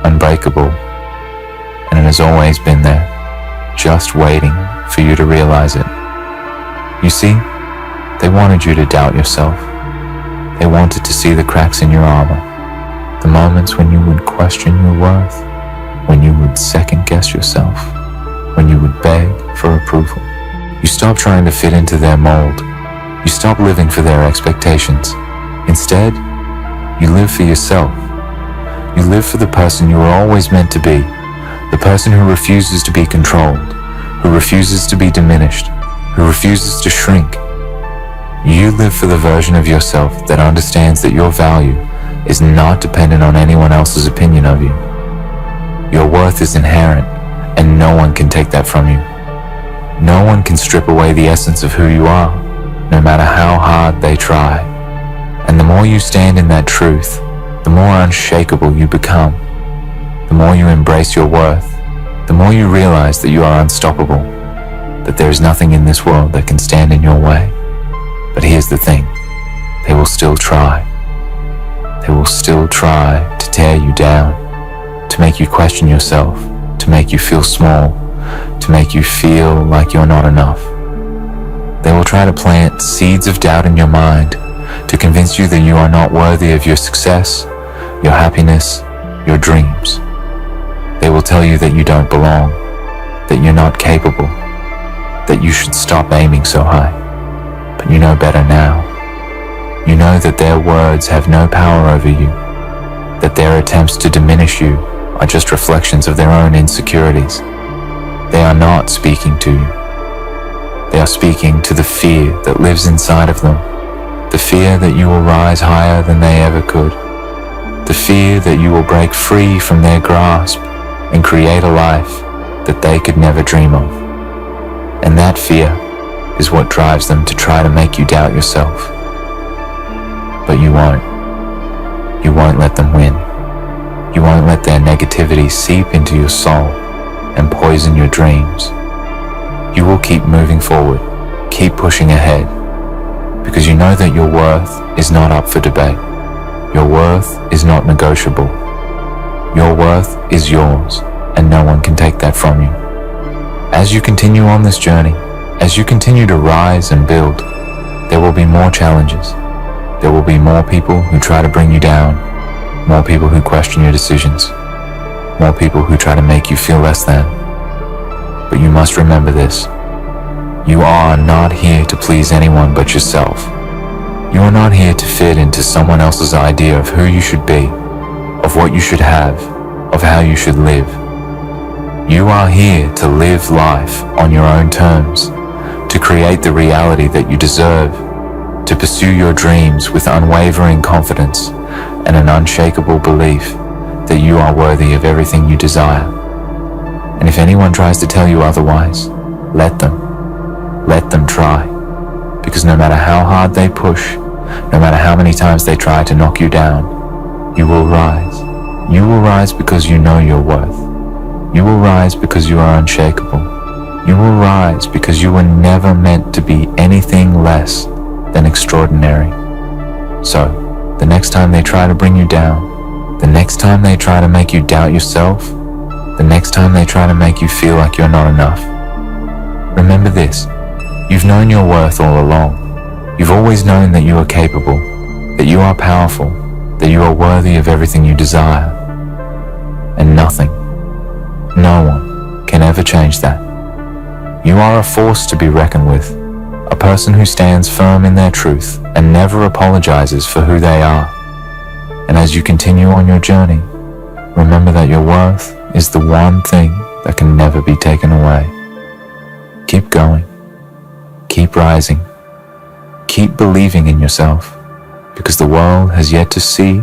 unbreakable, and it has always been there, just waiting for you to realize it. You see, they wanted you to doubt yourself. They wanted to see the cracks in your armor, the moments when you would question your worth, when you would second guess yourself, when you would beg for approval. You stop trying to fit into their mold. You stop living for their expectations. Instead, you live for yourself. You live for the person you were always meant to be, the person who refuses to be controlled, who refuses to be diminished, who refuses to shrink. You live for the version of yourself that understands that your value is not dependent on anyone else's opinion of you. Your worth is inherent, and no one can take that from you. No one can strip away the essence of who you are, no matter how hard they try. And the more you stand in that truth, the more unshakable you become. The more you embrace your worth, the more you realize that you are unstoppable, that there is nothing in this world that can stand in your way. But here's the thing, they will still try. They will still try to tear you down, to make you question yourself, to make you feel small, to make you feel like you're not enough. They will try to plant seeds of doubt in your mind, to convince you that you are not worthy of your success, your happiness, your dreams. They will tell you that you don't belong, that you're not capable, that you should stop aiming so high. But you know better now. You know that their words have no power over you, that their attempts to diminish you are just reflections of their own insecurities. They are not speaking to you. They are speaking to the fear that lives inside of them, the fear that you will rise higher than they ever could, the fear that you will break free from their grasp and create a life that they could never dream of. And that fear is what drives them to try to make you doubt yourself. But you won't. You won't let them win. You won't let their negativity seep into your soul and poison your dreams. You will keep moving forward, keep pushing ahead, because you know that your worth is not up for debate. Your worth is not negotiable. Your worth is yours, and no one can take that from you. As you continue on this journey, as you continue to rise and build, there will be more challenges. There will be more people who try to bring you down, more people who question your decisions, more people who try to make you feel less than. But you must remember this. You are not here to please anyone but yourself. You are not here to fit into someone else's idea of who you should be, of what you should have, of how you should live. You are here to live life on your own terms, to create the reality that you deserve, to pursue your dreams with unwavering confidence and an unshakable belief that you are worthy of everything you desire. And if anyone tries to tell you otherwise, let them try. Because no matter how hard they push, no matter how many times they try to knock you down, you will rise. You will rise because you know your worth. You will rise because you are unshakable. You will rise because you were never meant to be anything less than extraordinary. So, the next time they try to bring you down, the next time they try to make you doubt yourself, the next time they try to make you feel like you're not enough, remember this. You've known your worth all along. You've always known that you are capable, that you are powerful, that you are worthy of everything you desire. And nothing, no one can ever change that. You are a force to be reckoned with, a person who stands firm in their truth and never apologizes for who they are. And as you continue on your journey, remember that your worth is the one thing that can never be taken away. Keep going. Keep rising. Keep believing in yourself, because the world has yet to see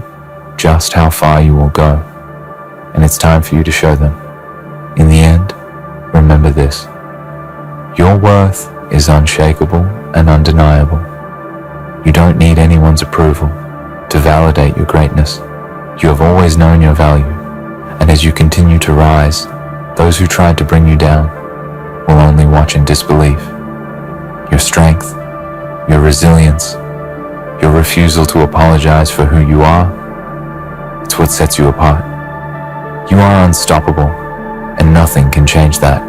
just how far you will go, and it's time for you to show them. In the end, remember this: your worth is unshakable and undeniable. You don't need anyone's approval to validate your greatness. You have always known your value, and as you continue to rise, those who tried to bring you down will only watch in disbelief. Your strength, your resilience, your refusal to apologize for who you are, it's what sets you apart. You are unstoppable, and nothing can change that.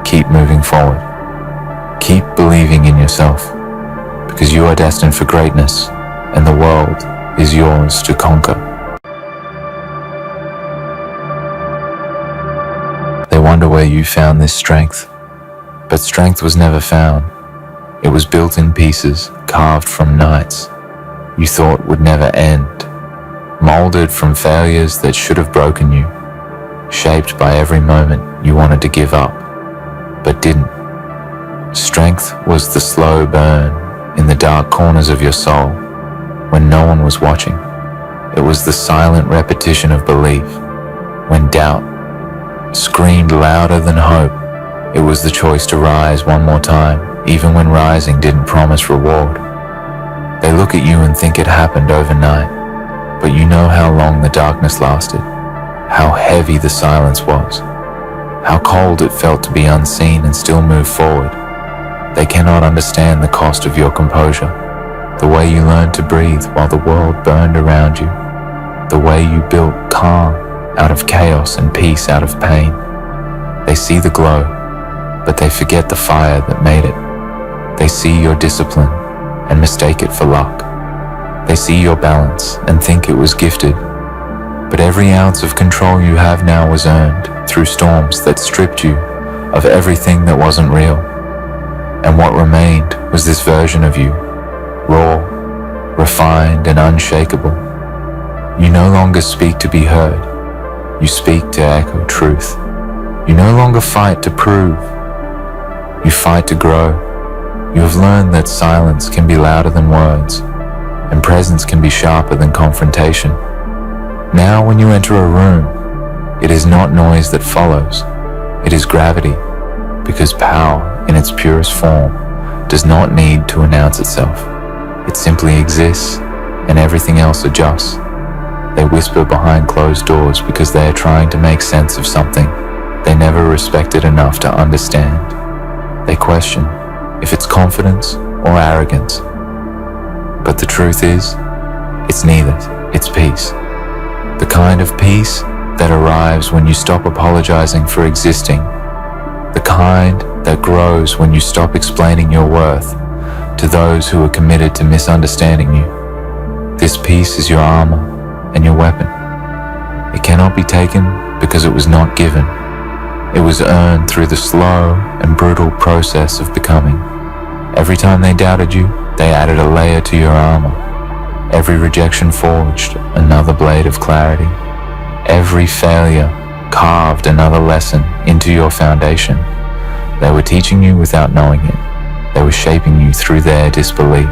Keep moving forward. Keep believing in yourself, because you are destined for greatness, and the world is yours to conquer. They wonder where you found this strength, but strength was never found. It was built in pieces, carved from nights you thought would never end, molded from failures that should have broken you, shaped by every moment you wanted to give up, but didn't. Strength was the slow burn in the dark corners of your soul when no one was watching. It was the silent repetition of belief when doubt screamed louder than hope. It was the choice to rise one more time, even when rising didn't promise reward. They look at you and think it happened overnight, but you know how long the darkness lasted, how heavy the silence was, how cold it felt to be unseen and still move forward. They cannot understand the cost of your composure, the way you learned to breathe while the world burned around you, the way you built calm out of chaos and peace out of pain. They see the glow, but they forget the fire that made it. They see your discipline and mistake it for luck. They see your balance and think it was gifted, but every ounce of control you have now was earned through storms that stripped you of everything that wasn't real. And what remained was this version of you, raw, refined, and unshakable. You no longer speak to be heard. You speak to echo truth. You no longer fight to prove. You fight to grow. You have learned that silence can be louder than words, and presence can be sharper than confrontation. Now when you enter a room, it is not noise that follows. It is gravity, because power in its purest form does not need to announce itself. It simply exists, and everything else adjusts. They whisper behind closed doors because they are trying to make sense of something they never respected enough to understand. They question if it's confidence or arrogance. But the truth is, it's neither. It's peace. The kind of peace that arrives when you stop apologizing for existing. The kind that grows when you stop explaining your worth to those who are committed to misunderstanding you. This peace is your armor and your weapon. It cannot be taken because it was not given. It was earned through the slow and brutal process of becoming. Every time they doubted you, they added a layer to your armor. Every rejection forged another blade of clarity. Every failure carved another lesson into your foundation. They were teaching you without knowing it. They were shaping you through their disbelief.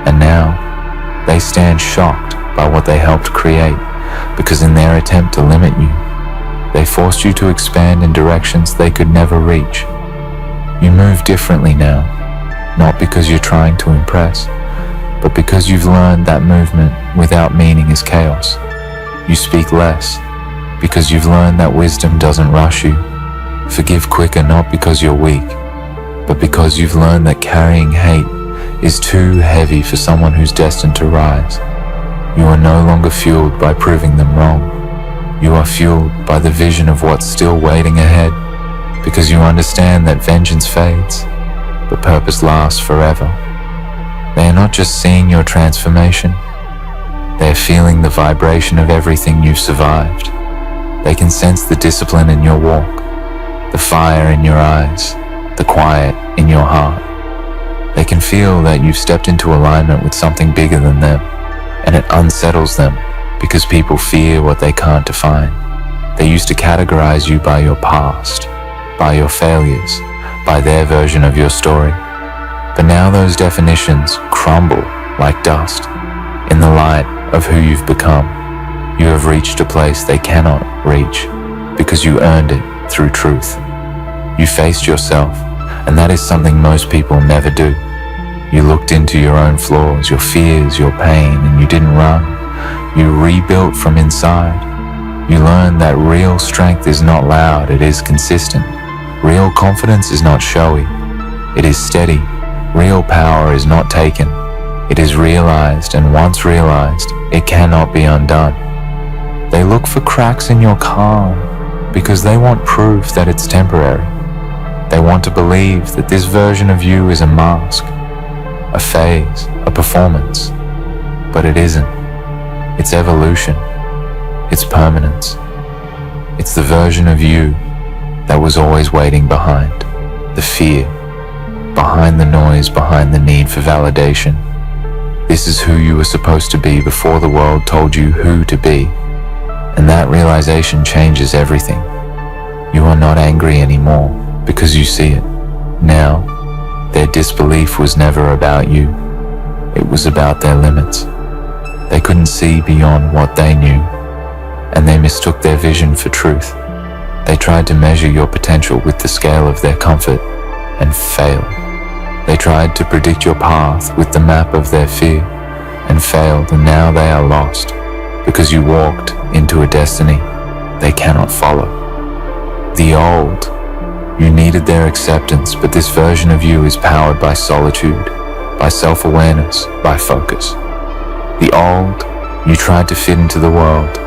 And now, they stand shocked by what they helped create, because in their attempt to limit you, they forced you to expand in directions they could never reach. You move differently now, not because you're trying to impress, but because you've learned that movement without meaning is chaos. You speak less, because you've learned that wisdom doesn't rush you. Forgive quicker not because you're weak, but because you've learned that carrying hate is too heavy for someone who's destined to rise. You are no longer fueled by proving them wrong. You are fueled by the vision of what's still waiting ahead, because you understand that vengeance fades, but purpose lasts forever. They are not just seeing your transformation, they are feeling the vibration of everything you've survived. They can sense the discipline in your walk, the fire in your eyes, the quiet in your heart. They can feel that you've stepped into alignment with something bigger than them, and it unsettles them because people fear what they can't define. They used to categorize you by your past, by your failures, by their version of your story. But now those definitions crumble like dust in the light of who you've become. You have reached a place they cannot reach because you earned it through truth. You faced yourself, and that is something most people never do. You looked into your own flaws, your fears, your pain, and you didn't run. You rebuilt from inside. You learned that real strength is not loud, it is consistent. Real confidence is not showy, it is steady. Real power is not taken, it is realized, and once realized, it cannot be undone. They look for cracks in your calm because they want proof that it's temporary. They want to believe that this version of you is a mask, a phase, a performance. But it isn't. It's evolution. It's permanence. It's the version of you that was always waiting behind the fear, behind the noise, behind the need for validation. This is who you were supposed to be before the world told you who to be. And that realization changes everything. You are not angry anymore because you see it. Now, their disbelief was never about you. It was about their limits. They couldn't see beyond what they knew, and they mistook their vision for truth. They tried to measure your potential with the scale of their comfort and failed. They tried to predict your path with the map of their fear and failed, and now they are lost because you walked into a destiny they cannot follow. The old, you needed their acceptance, but this version of you is powered by solitude, by self-awareness, by focus. The old, you tried to fit into the world,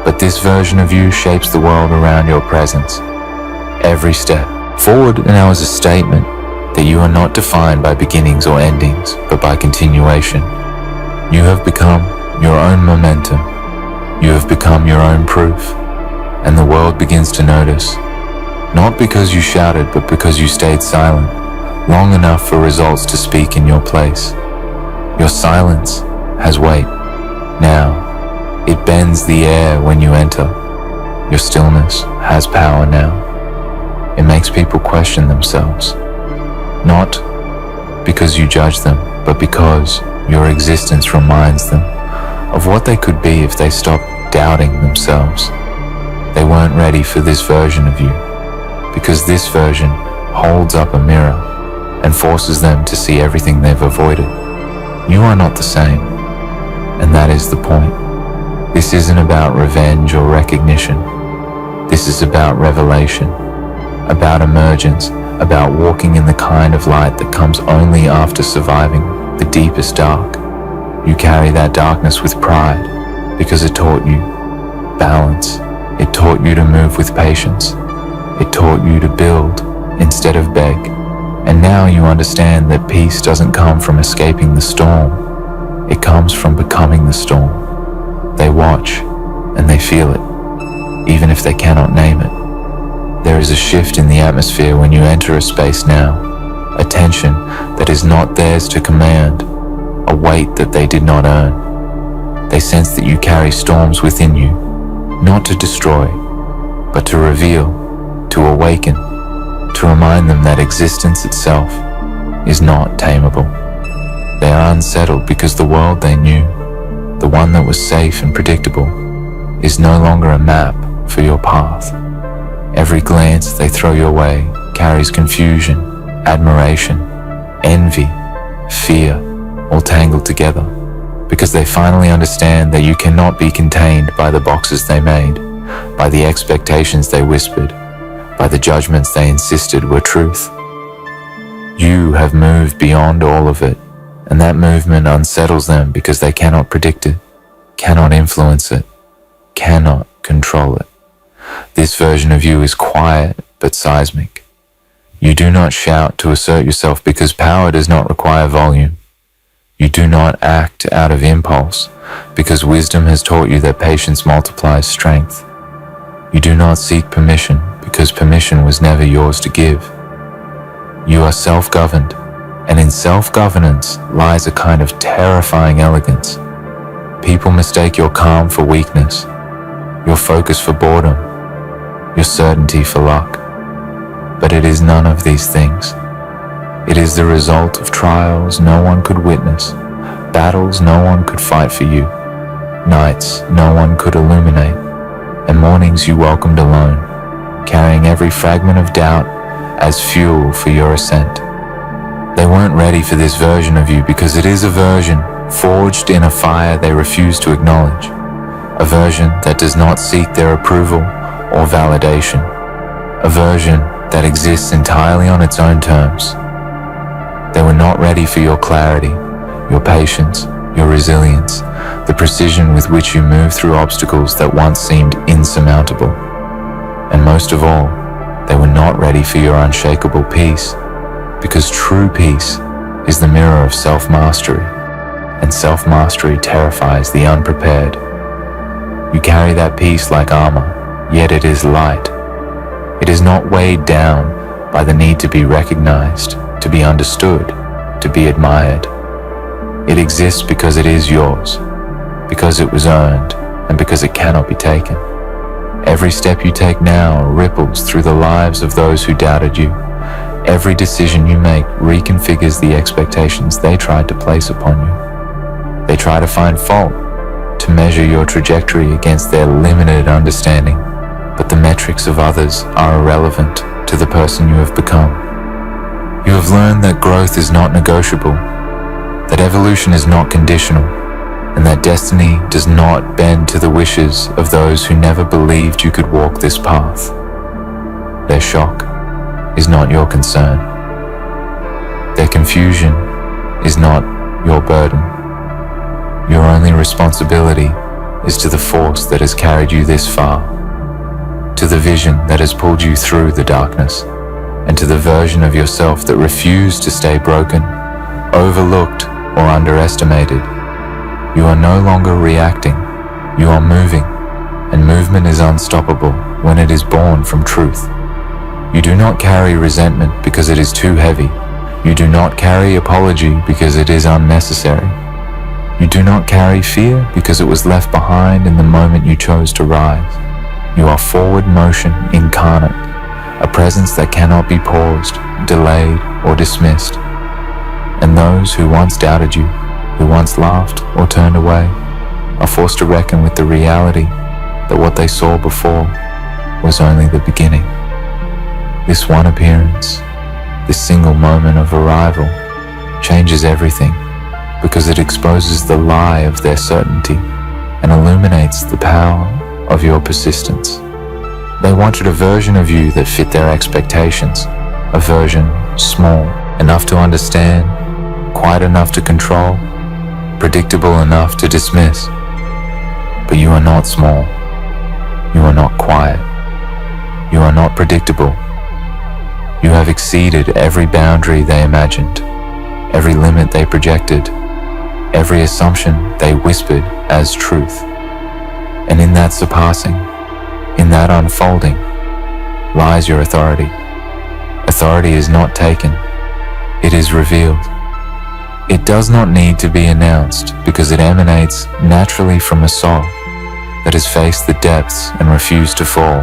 but this version of you shapes the world around your presence. Every step forward now is a statement that you are not defined by beginnings or endings, but by continuation. You have become your own momentum. You have become your own proof, and the world begins to notice. Not because you shouted, but because you stayed silent, long enough for results to speak in your place. Your silence has weight. Now, it bends the air when you enter. Your stillness has power now. It makes people question themselves. Not because you judge them, but because your existence reminds them of what they could be if they stopped doubting themselves. They weren't ready for this version of you, because this version holds up a mirror and forces them to see everything they've avoided. You are not the same, and that is the point. This isn't about revenge or recognition. This is about revelation, about emergence, about walking in the kind of light that comes only after surviving the deepest dark. You carry that darkness with pride because it taught you balance. It taught you to move with patience. It taught you to build instead of beg. And now you understand that peace doesn't come from escaping the storm. It comes from becoming the storm. They watch and they feel it, even if they cannot name it. There is a shift in the atmosphere when you enter a space now, a tension that is not theirs to command, a weight that they did not earn. They sense that you carry storms within you, not to destroy, but to reveal, to awaken, to remind them that existence itself is not tameable. They are unsettled because the world they knew, the one that was safe and predictable, is no longer a map for your path. Every glance they throw your way carries confusion, admiration, envy, fear, all tangled together, because they finally understand that you cannot be contained by the boxes they made, by the expectations they whispered, by the judgments they insisted were truth. You have moved beyond all of it, and that movement unsettles them because they cannot predict it, cannot influence it, cannot control it. This version of you is quiet but seismic. You do not shout to assert yourself because power does not require volume. You do not act out of impulse because wisdom has taught you that patience multiplies strength. You do not seek permission because permission was never yours to give. You are self-governed, and in self-governance lies a kind of terrifying elegance. People mistake your calm for weakness, your focus for boredom, your certainty for luck. But it is none of these things. It is the result of trials no one could witness, battles no one could fight for you, nights no one could illuminate, and mornings you welcomed alone, carrying every fragment of doubt as fuel for your ascent. They weren't ready for this version of you because it is a version forged in a fire they refuse to acknowledge, a version that does not seek their approval or validation, a version that exists entirely on its own terms. They were not ready for your clarity, your patience, your resilience, the precision with which you move through obstacles that once seemed insurmountable. And most of all, they were not ready for your unshakable peace, because true peace is the mirror of self-mastery, and self-mastery terrifies the unprepared. You carry that peace like armor, yet it is light. It is not weighed down by the need to be recognized, to be understood, to be admired. It exists because it is yours, because it was earned, and because it cannot be taken. Every step you take now ripples through the lives of those who doubted you. Every decision you make reconfigures the expectations they tried to place upon you. They try to find fault, to measure your trajectory against their limited understanding, but the metrics of others are irrelevant to the person you have become. You have learned that growth is not negotiable, that evolution is not conditional, and that destiny does not bend to the wishes of those who never believed you could walk this path. Their shock is not your concern. Their confusion is not your burden. Your only responsibility is to the force that has carried you this far, to the vision that has pulled you through the darkness, and to the version of yourself that refused to stay broken, overlooked, or underestimated. You are no longer reacting, you are moving, and movement is unstoppable when it is born from truth. You do not carry resentment because it is too heavy. You do not carry apology because it is unnecessary. You do not carry fear because it was left behind in the moment you chose to rise. You are forward motion incarnate, a presence that cannot be paused, delayed, or dismissed. And those who once doubted you, who once laughed or turned away, are forced to reckon with the reality that what they saw before was only the beginning. This one appearance, this single moment of arrival, changes everything because it exposes the lie of their certainty and illuminates the power of your persistence. They wanted a version of you that fit their expectations, a version small enough to understand, quiet enough to control, predictable enough to dismiss. But you are not small. You are not quiet. You are not predictable. You have exceeded every boundary they imagined, every limit they projected, every assumption they whispered as truth. And in that surpassing, in that unfolding, lies your authority. Authority is not taken, it is revealed. It does not need to be announced because it emanates naturally from a soul that has faced the depths and refused to fall.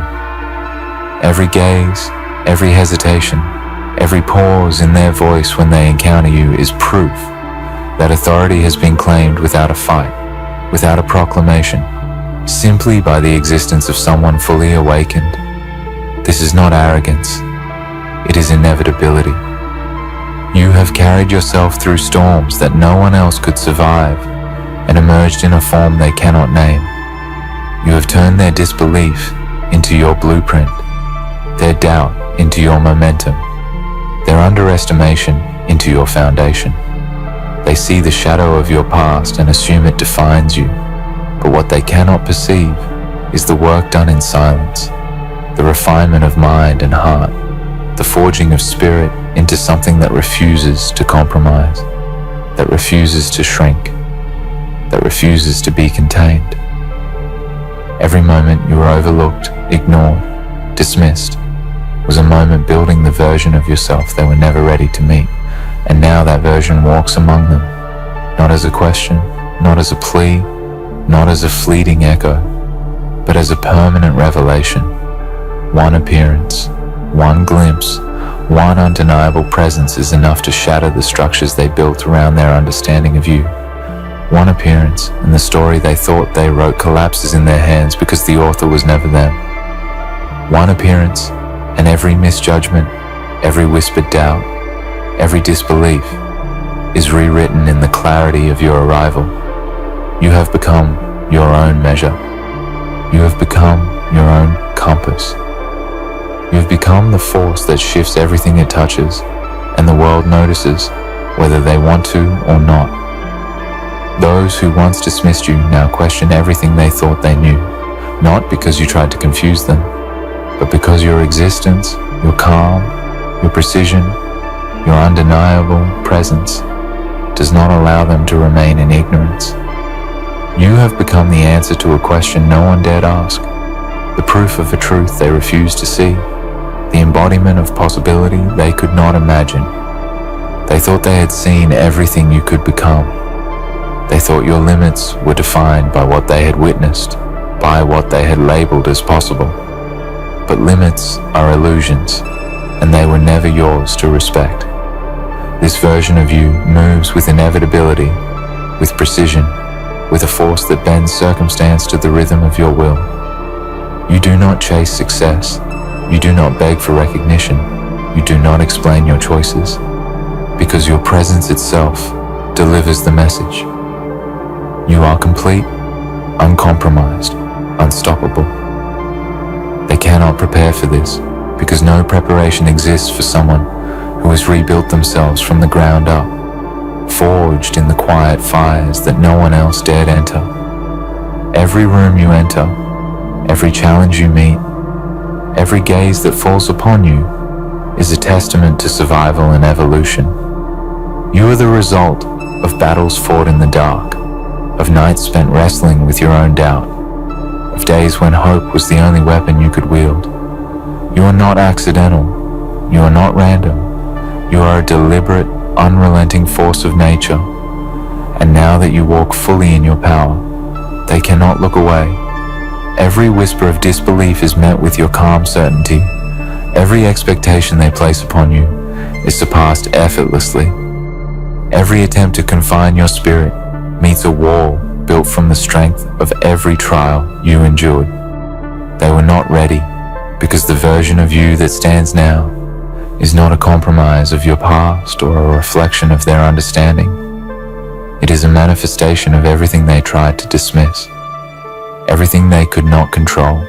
Every gaze, every hesitation, every pause in their voice when they encounter you is proof that authority has been claimed without a fight, without a proclamation, simply by the existence of someone fully awakened. This is not arrogance, it is inevitability. You have carried yourself through storms that no one else could survive and emerged in a form they cannot name. You have turned their disbelief into your blueprint, their doubt into your momentum, their underestimation into your foundation. They see the shadow of your past and assume it defines you, but what they cannot perceive is the work done in silence, the refinement of mind and heart, the forging of spirit into something that refuses to compromise, that refuses to shrink, that refuses to be contained. Every moment you were overlooked, ignored, dismissed, was a moment building the version of yourself they were never ready to meet, and now that version walks among them, not as a question, not as a plea, not as a fleeting echo, but as a permanent revelation, One appearance, one glimpse, one undeniable presence is enough to shatter the structures they built around their understanding of you. One appearance, and the story they thought they wrote collapses in their hands because the author was never them. One appearance, and every misjudgment, every whispered doubt, every disbelief is rewritten in the clarity of your arrival. You have become your own measure. You have become your own compass. You have become the force that shifts everything it touches, and the world notices whether they want to or not. Those who once dismissed you now question everything they thought they knew, not because you tried to confuse them, but because your existence, your calm, your precision, your undeniable presence does not allow them to remain in ignorance. You have become the answer to a question no one dared ask, the proof of a truth they refused to see, the embodiment of possibility they could not imagine. They thought they had seen everything you could become. They thought your limits were defined by what they had witnessed, by what they had labeled as possible. But limits are illusions, and they were never yours to respect. This version of you moves with inevitability, with precision, with a force that bends circumstance to the rhythm of your will. You do not chase success. You do not beg for recognition. You do not explain your choices, because your presence itself delivers the message. You are complete, uncompromised, unstoppable. They cannot prepare for this, because no preparation exists for someone who has rebuilt themselves from the ground up, forged in the quiet fires that no one else dared enter. Every room you enter, every challenge you meet, every gaze that falls upon you is a testament to survival and evolution. You are the result of battles fought in the dark, of nights spent wrestling with your own doubt, of days when hope was the only weapon you could wield. You are not accidental. You are not random. You are a deliberate, unrelenting force of nature. And now that you walk fully in your power, they cannot look away. Every whisper of disbelief is met with your calm certainty. Every expectation they place upon you is surpassed effortlessly. Every attempt to confine your spirit meets a wall built from the strength of every trial you endured. They were not ready, because the version of you that stands now is not a compromise of your past or a reflection of their understanding. It is a manifestation of everything they tried to dismiss, everything they could not control,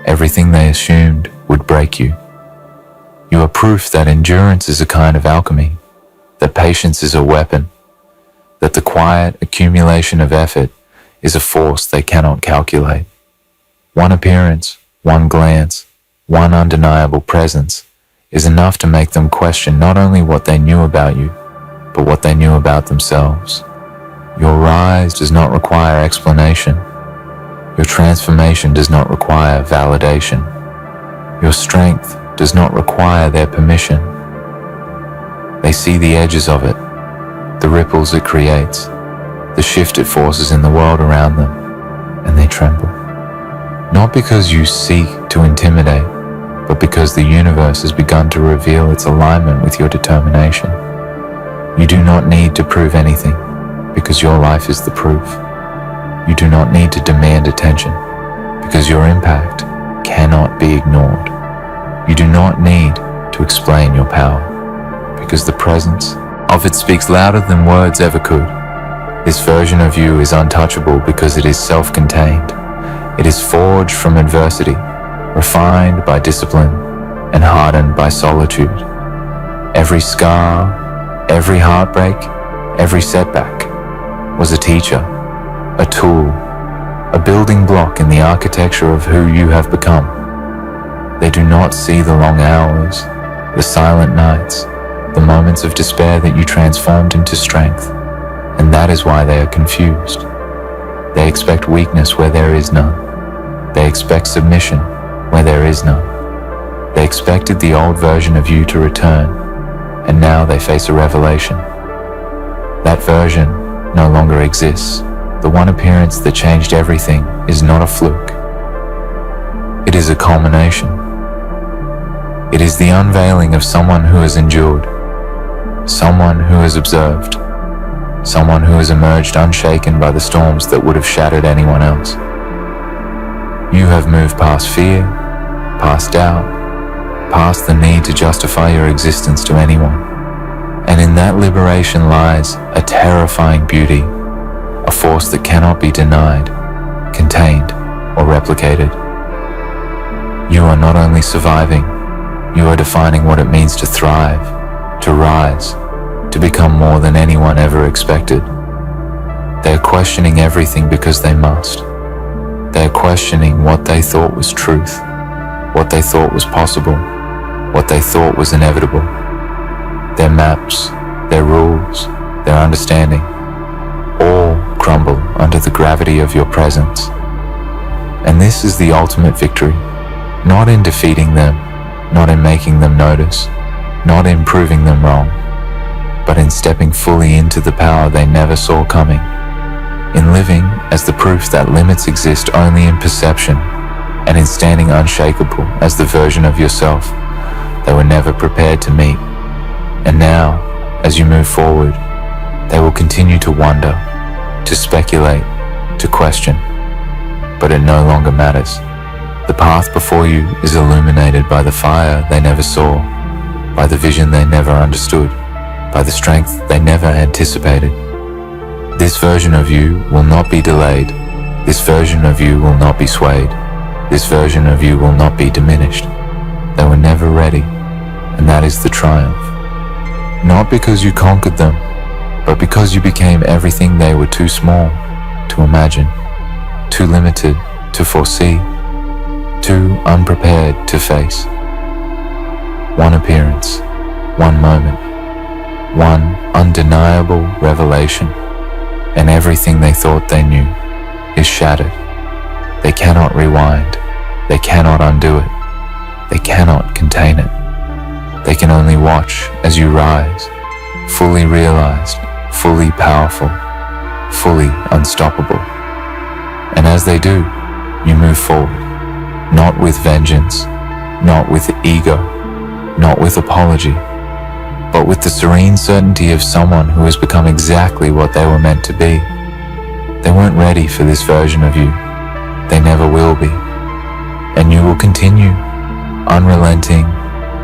everything they assumed would break you. You are proof that endurance is a kind of alchemy, that patience is a weapon, that the quiet accumulation of effort is a force they cannot calculate. One appearance, one glance, one undeniable presence is enough to make them question not only what they knew about you, but what they knew about themselves. Your rise does not require explanation. Your transformation does not require validation. Your strength does not require their permission. They see the edges of it, the ripples it creates, the shift it forces in the world around them, and they tremble. Not because you seek to intimidate, but because the universe has begun to reveal its alignment with your determination. You do not need to prove anything, because your life is the proof. You do not need to demand attention, because your impact cannot be ignored. You do not need to explain your power, because the presence of it speaks louder than words ever could. This version of you is untouchable because it is self-contained. It is forged from adversity, refined by discipline, and hardened by solitude. Every scar, every heartbreak, every setback was a teacher, a tool, a building block in the architecture of who you have become. They do not see the long hours, the silent nights, the moments of despair that you transformed into strength, and that is why they are confused. They expect weakness where there is none. They expect submission where there is none. They expected the old version of you to return, and now they face a revelation. That version no longer exists. The one appearance that changed everything is not a fluke. It is a culmination, It is the unveiling of someone who has endured, someone who has observed, someone who has emerged unshaken by the storms that would have shattered anyone else. You have moved past fear, past doubt, past the need to justify your existence to anyone. And in that liberation lies a terrifying beauty, a force that cannot be denied, contained, or replicated. You are not only surviving, you are defining what it means to thrive, to rise, to become more than anyone ever expected. They are questioning everything because they must. They are questioning what they thought was truth, what they thought was possible, what they thought was inevitable. Their maps, their rules, their understanding, all crumble under the gravity of your presence. And this is the ultimate victory, not in defeating them, not in making them notice, not in proving them wrong, but in stepping fully into the power they never saw coming, in living as the proof that limits exist only in perception, and in standing unshakable as the version of yourself they were never prepared to meet. And now, as you move forward, they will continue to wonder, to speculate, to question, but it no longer matters. The path before you is illuminated by the fire they never saw, by the vision they never understood, by the strength they never anticipated. This version of you will not be delayed. This version of you will not be swayed. This version of you will not be diminished. They were never ready, and that is the triumph. Not because you conquered them, but because you became everything they were too small to imagine, too limited to foresee, too unprepared to face. One appearance, one moment, one undeniable revelation, and everything they thought they knew is shattered. They cannot rewind, they cannot undo it, they cannot contain it. They can only watch as you rise, fully realized, fully powerful, fully unstoppable. And as they do, you move forward, not with vengeance, not with ego, not with apology, but with the serene certainty of someone who has become exactly what they were meant to be. They weren't ready for this version of you. They never will be. And you will continue, unrelenting,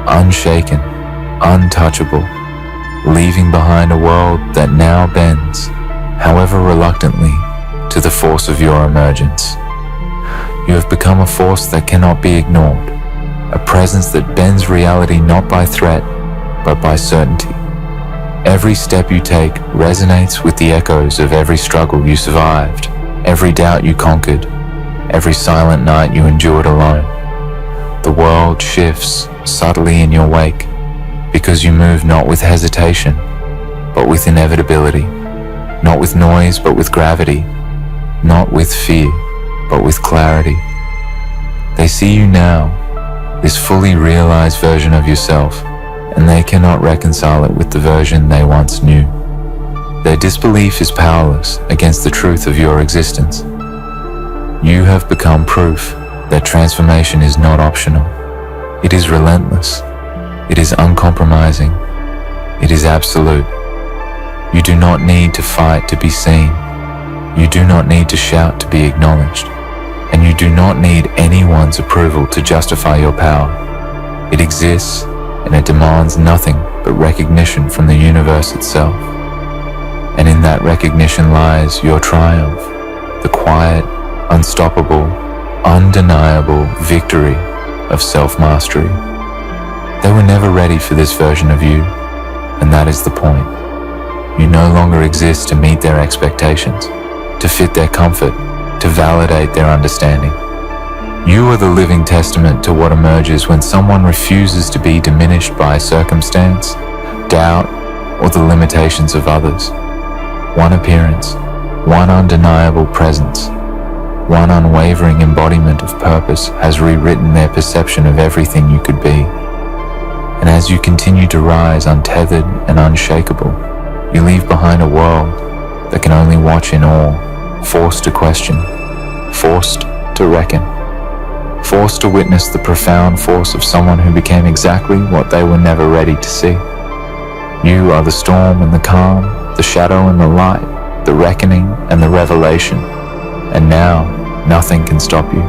unshaken, untouchable, leaving behind a world that now bends, however reluctantly, to the force of your emergence. You have become a force that cannot be ignored, a presence that bends reality not by threat, but by certainty. Every step you take resonates with the echoes of every struggle you survived, every doubt you conquered, every silent night you endured alone. The world shifts subtly in your wake, because you move not with hesitation, but with inevitability, not with noise, but with gravity, not with fear, but with clarity. They see you now, this fully realized version of yourself, and they cannot reconcile it with the version they once knew. Their disbelief is powerless against the truth of your existence. You have become proof that transformation is not optional. It is relentless. It is uncompromising. It is absolute. You do not need to fight to be seen. You do not need to shout to be acknowledged. And you do not need anyone's approval to justify your power. It exists, and it demands nothing but recognition from the universe itself. And in that recognition lies your triumph, the quiet, unstoppable, undeniable victory of self-mastery. They were never ready for this version of you, and that is the point. You no longer exist to meet their expectations, to fit their comfort, to validate their understanding. You are the living testament to what emerges when someone refuses to be diminished by circumstance, doubt, or the limitations of others. One appearance, one undeniable presence, one unwavering embodiment of purpose has rewritten their perception of everything you could be. And as you continue to rise untethered and unshakable, you leave behind a world that can only watch in awe, forced to question, forced to reckon, forced to witness the profound force of someone who became exactly what they were never ready to see. You are the storm and the calm, the shadow and the light, the reckoning and the revelation, and now nothing can stop you.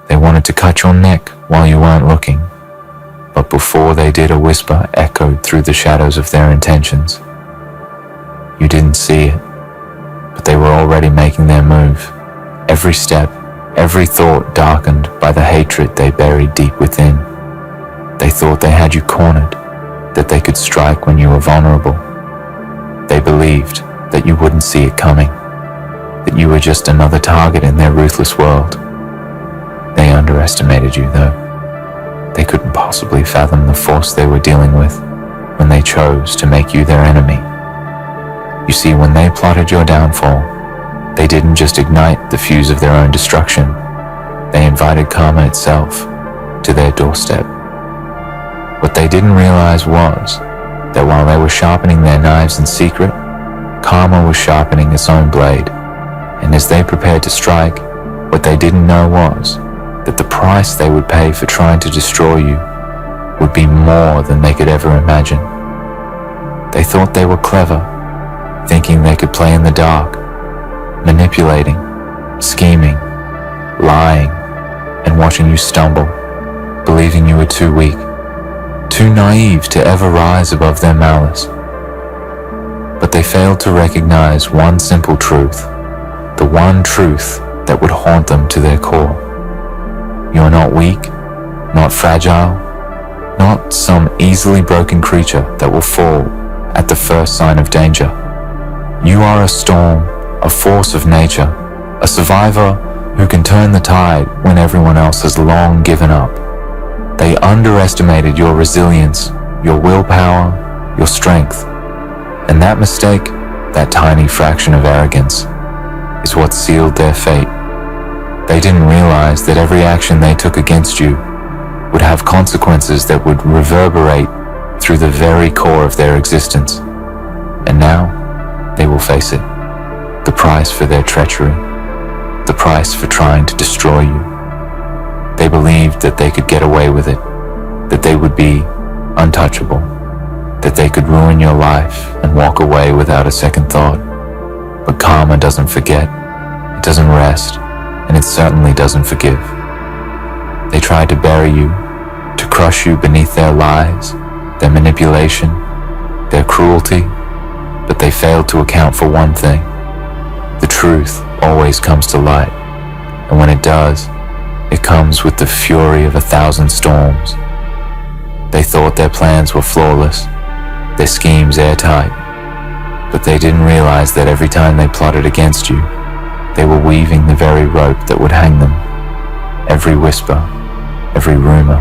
They wanted to cut your neck while you weren't looking, but before they did, a whisper echoed through the shadows of their intentions. You didn't see it, but they were already making their move. Every step, every thought darkened by the hatred they buried deep within. They thought they had you cornered, that they could strike when you were vulnerable. They believed that you wouldn't see it coming, that you were just another target in their ruthless world. They underestimated you, though. They couldn't possibly fathom the force they were dealing with when they chose to make you their enemy. You see, when they plotted your downfall, they didn't just ignite the fuse of their own destruction. They invited karma itself to their doorstep. What they didn't realize was that while they were sharpening their knives in secret, karma was sharpening its own blade. And as they prepared to strike, what they didn't know was that the price they would pay for trying to destroy you would be more than they could ever imagine. They thought they were clever, thinking they could play in the dark, manipulating, scheming, lying, and watching you stumble, believing you were too weak, too naive to ever rise above their malice. But they failed to recognize one simple truth, the one truth that would haunt them to their core. You are not weak, not fragile, not some easily broken creature that will fall at the first sign of danger. You are a storm, a force of nature, a survivor who can turn the tide when everyone else has long given up. They underestimated your resilience, your willpower, your strength. And that mistake, that tiny fraction of arrogance, is what sealed their fate. They didn't realize that every action they took against you would have consequences that would reverberate through the very core of their existence. And now, they will face it. The price for their treachery. The price for trying to destroy you. They believed that they could get away with it. That they would be untouchable. That they could ruin your life and walk away without a second thought. But karma doesn't forget. It doesn't rest. And it certainly doesn't forgive. They tried to bury you, to crush you beneath their lies, their manipulation, their cruelty, but they failed to account for one thing. The truth always comes to light, and when it does, it comes with the fury of 1,000 storms. They thought their plans were flawless, their schemes airtight, but they didn't realize that every time they plotted against you, they were weaving the very rope that would hang them. Every whisper, every rumor,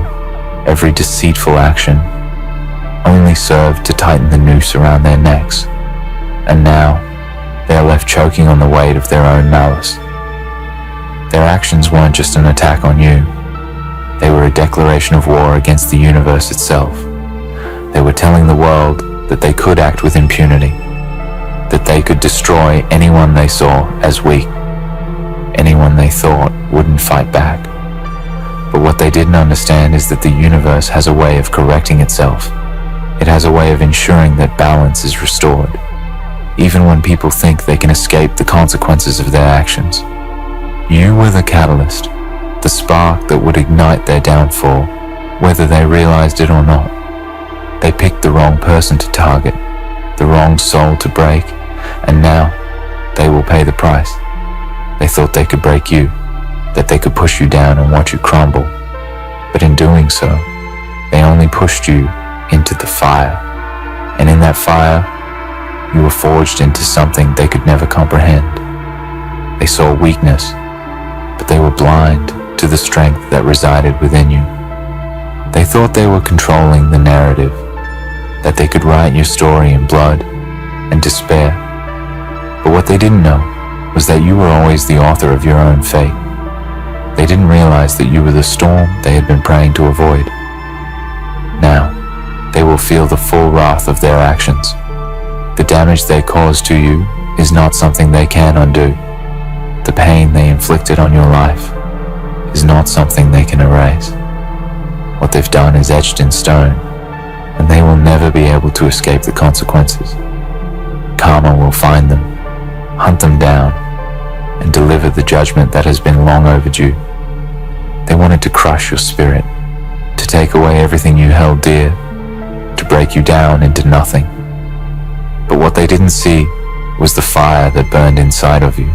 every deceitful action only served to tighten the noose around their necks. And now, they are left choking on the weight of their own malice. Their actions weren't just an attack on you. They were a declaration of war against the universe itself. They were telling the world that they could act with impunity, that they could destroy anyone they saw as weak, anyone they thought wouldn't fight back. But what they didn't understand is that the universe has a way of correcting itself. It has a way of ensuring that balance is restored, even when people think they can escape the consequences of their actions. You were the catalyst, the spark that would ignite their downfall, whether they realized it or not. They picked the wrong person to target, the wrong soul to break, and now they will pay the price. They thought they could break you, that they could push you down and watch you crumble. But in doing so, they only pushed you into the fire. And in that fire, you were forged into something they could never comprehend. They saw weakness, but they were blind to the strength that resided within you. They thought they were controlling the narrative, that they could write your story in blood and despair. But what they didn't know was that you were always the author of your own fate. They didn't realize that you were the storm they had been praying to avoid. Now, they will feel the full wrath of their actions. The damage they caused to you is not something they can undo. The pain they inflicted on your life is not something they can erase. What they've done is etched in stone, and they will never be able to escape the consequences. Karma will find them, hunt them down, and deliver the judgment that has been long overdue. They wanted to crush your spirit, to take away everything you held dear, to break you down into nothing. But what they didn't see was the fire that burned inside of you.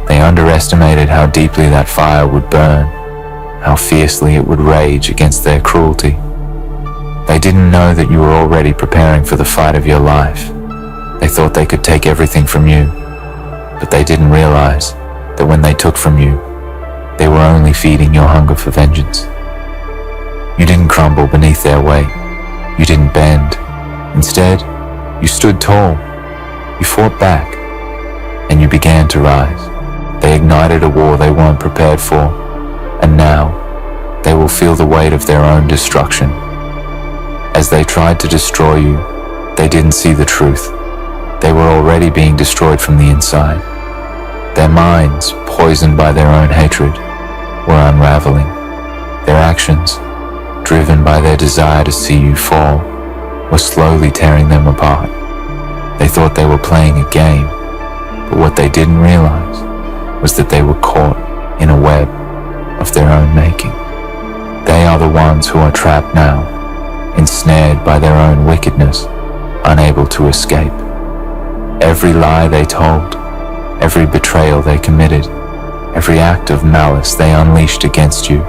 They underestimated how deeply that fire would burn, how fiercely it would rage against their cruelty. They didn't know that you were already preparing for the fight of your life. They thought they could take everything from you, but they didn't realize that when they took from you, they were only feeding your hunger for vengeance. You didn't crumble beneath their weight. You didn't bend. Instead, you stood tall. You fought back, and you began to rise. They ignited a war they weren't prepared for, and now they will feel the weight of their own destruction. As they tried to destroy you, they didn't see the truth. They were already being destroyed from the inside. Their minds, poisoned by their own hatred, were unraveling. Their actions, driven by their desire to see you fall, were slowly tearing them apart. They thought they were playing a game, but what they didn't realize was that they were caught in a web of their own making. They are the ones who are trapped now, ensnared by their own wickedness, unable to escape. Every lie they told, every betrayal they committed, every act of malice they unleashed against you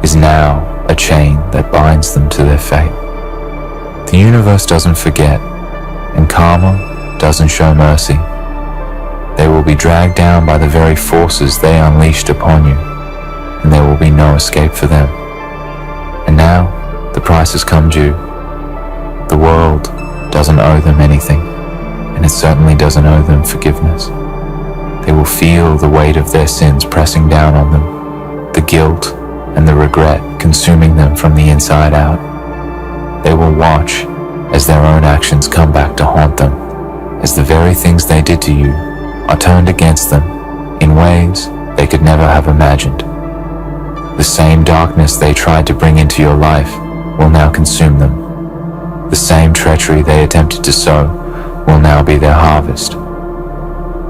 is now a chain that binds them to their fate. The universe doesn't forget, and karma doesn't show mercy. They will be dragged down by the very forces they unleashed upon you, and there will be no escape for them. And now, the price has come due. The world doesn't owe them anything, and it certainly doesn't owe them forgiveness. They will feel the weight of their sins pressing down on them, the guilt and the regret consuming them from the inside out. They will watch as their own actions come back to haunt them, as the very things they did to you are turned against them in ways they could never have imagined. The same darkness they tried to bring into your life will now consume them. The same treachery they attempted to sow will now be their harvest.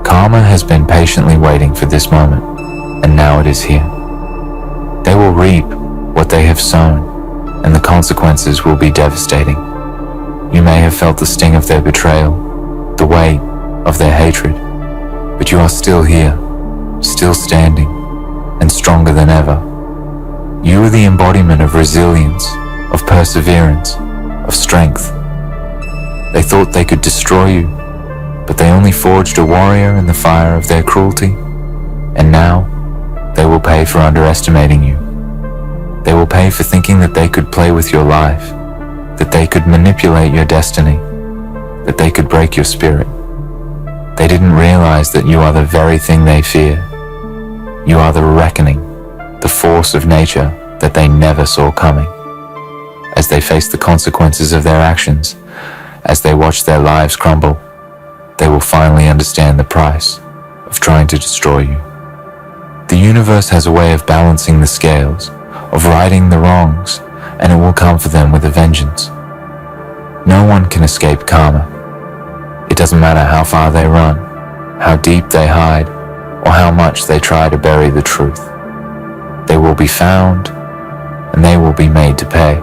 Karma has been patiently waiting for this moment, and now it is here. They will reap what they have sown, and the consequences will be devastating. You may have felt the sting of their betrayal, the weight of their hatred, but you are still here, still standing, and stronger than ever. You are the embodiment of resilience, of perseverance, of strength. They thought they could destroy you, but they only forged a warrior in the fire of their cruelty, and now they will pay for underestimating you. They will pay for thinking that they could play with your life, that they could manipulate your destiny, that they could break your spirit. They didn't realize that you are the very thing they fear. You are the reckoning, the force of nature that they never saw coming. As they face the consequences of their actions, as they watch their lives crumble, they will finally understand the price of trying to destroy you. The universe has a way of balancing the scales, of righting the wrongs, and it will come for them with a vengeance. No one can escape karma. It doesn't matter how far they run, how deep they hide, or how much they try to bury the truth. They will be found, and they will be made to pay.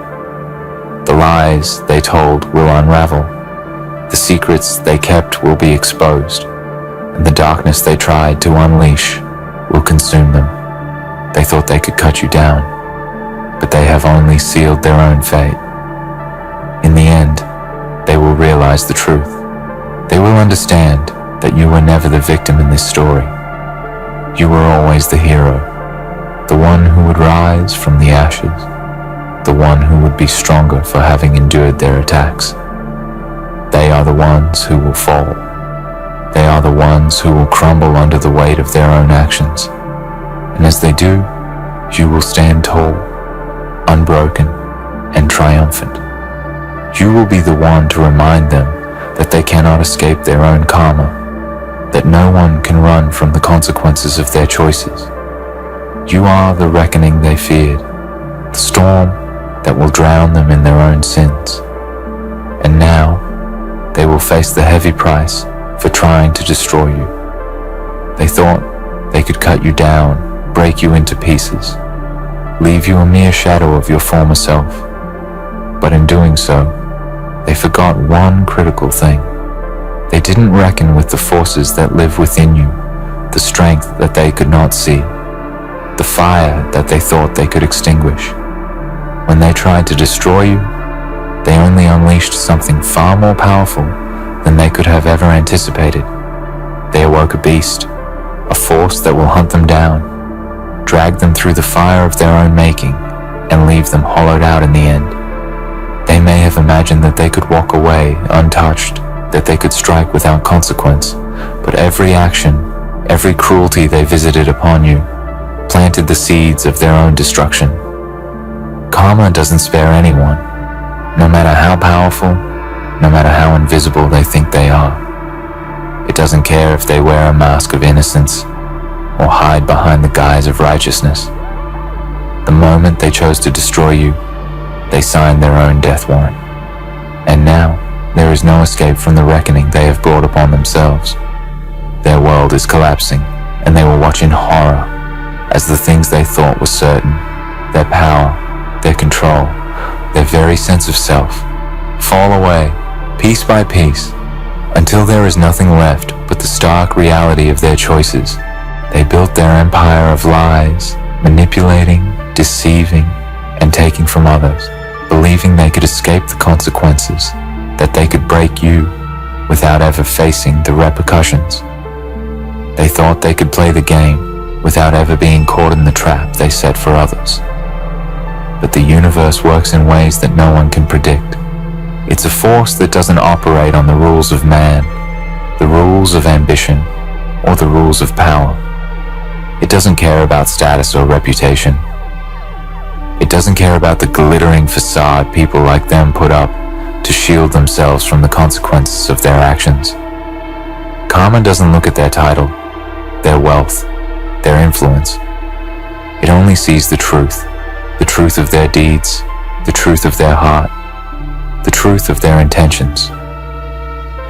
The lies they told will unravel. The secrets they kept will be exposed, and the darkness they tried to unleash will consume them. They thought they could cut you down, but they have only sealed their own fate. In the end, they will realize the truth. They will understand that you were never the victim in this story. You were always the hero, the one who would rise from the ashes, the one who would be stronger for having endured their attacks. They are the ones who will fall. They are the ones who will crumble under the weight of their own actions. And as they do, you will stand tall, unbroken, and triumphant. You will be the one to remind them that they cannot escape their own karma, that no one can run from the consequences of their choices. You are the reckoning they feared, the storm that will drown them in their own sins. And now they will face the heavy price for trying to destroy you. They thought they could cut you down, break you into pieces, leave you a mere shadow of your former self. But in doing so, they forgot one critical thing. They didn't reckon with the forces that live within you, the strength that they could not see, the fire that they thought they could extinguish. When they tried to destroy you, they only unleashed something far more powerful than they could have ever anticipated. They awoke a beast, a force that will hunt them down, drag them through the fire of their own making, and leave them hollowed out in the end. They may have imagined that they could walk away untouched, that they could strike without consequence, but every action, every cruelty they visited upon you, planted the seeds of their own destruction. Karma doesn't spare anyone, no matter how powerful, no matter how invisible they think they are. It doesn't care if they wear a mask of innocence or hide behind the guise of righteousness. The moment they chose to destroy you, they signed their own death warrant. And now, there is no escape from the reckoning they have brought upon themselves. Their world is collapsing, and they will watch in horror as the things they thought were certain, their power, their control, their very sense of self, fall away, piece by piece, until there is nothing left but the stark reality of their choices. They built their empire of lies, manipulating, deceiving, and taking from others, believing they could escape the consequences, that they could break you without ever facing the repercussions. They thought they could play the game without ever being caught in the trap they set for others. But the universe works in ways that no one can predict. It's a force that doesn't operate on the rules of man, the rules of ambition, or the rules of power. It doesn't care about status or reputation. It doesn't care about the glittering facade people like them put up to shield themselves from the consequences of their actions. Karma doesn't look at their title, their wealth, their influence. It only sees the truth of their deeds, the truth of their heart, the truth of their intentions.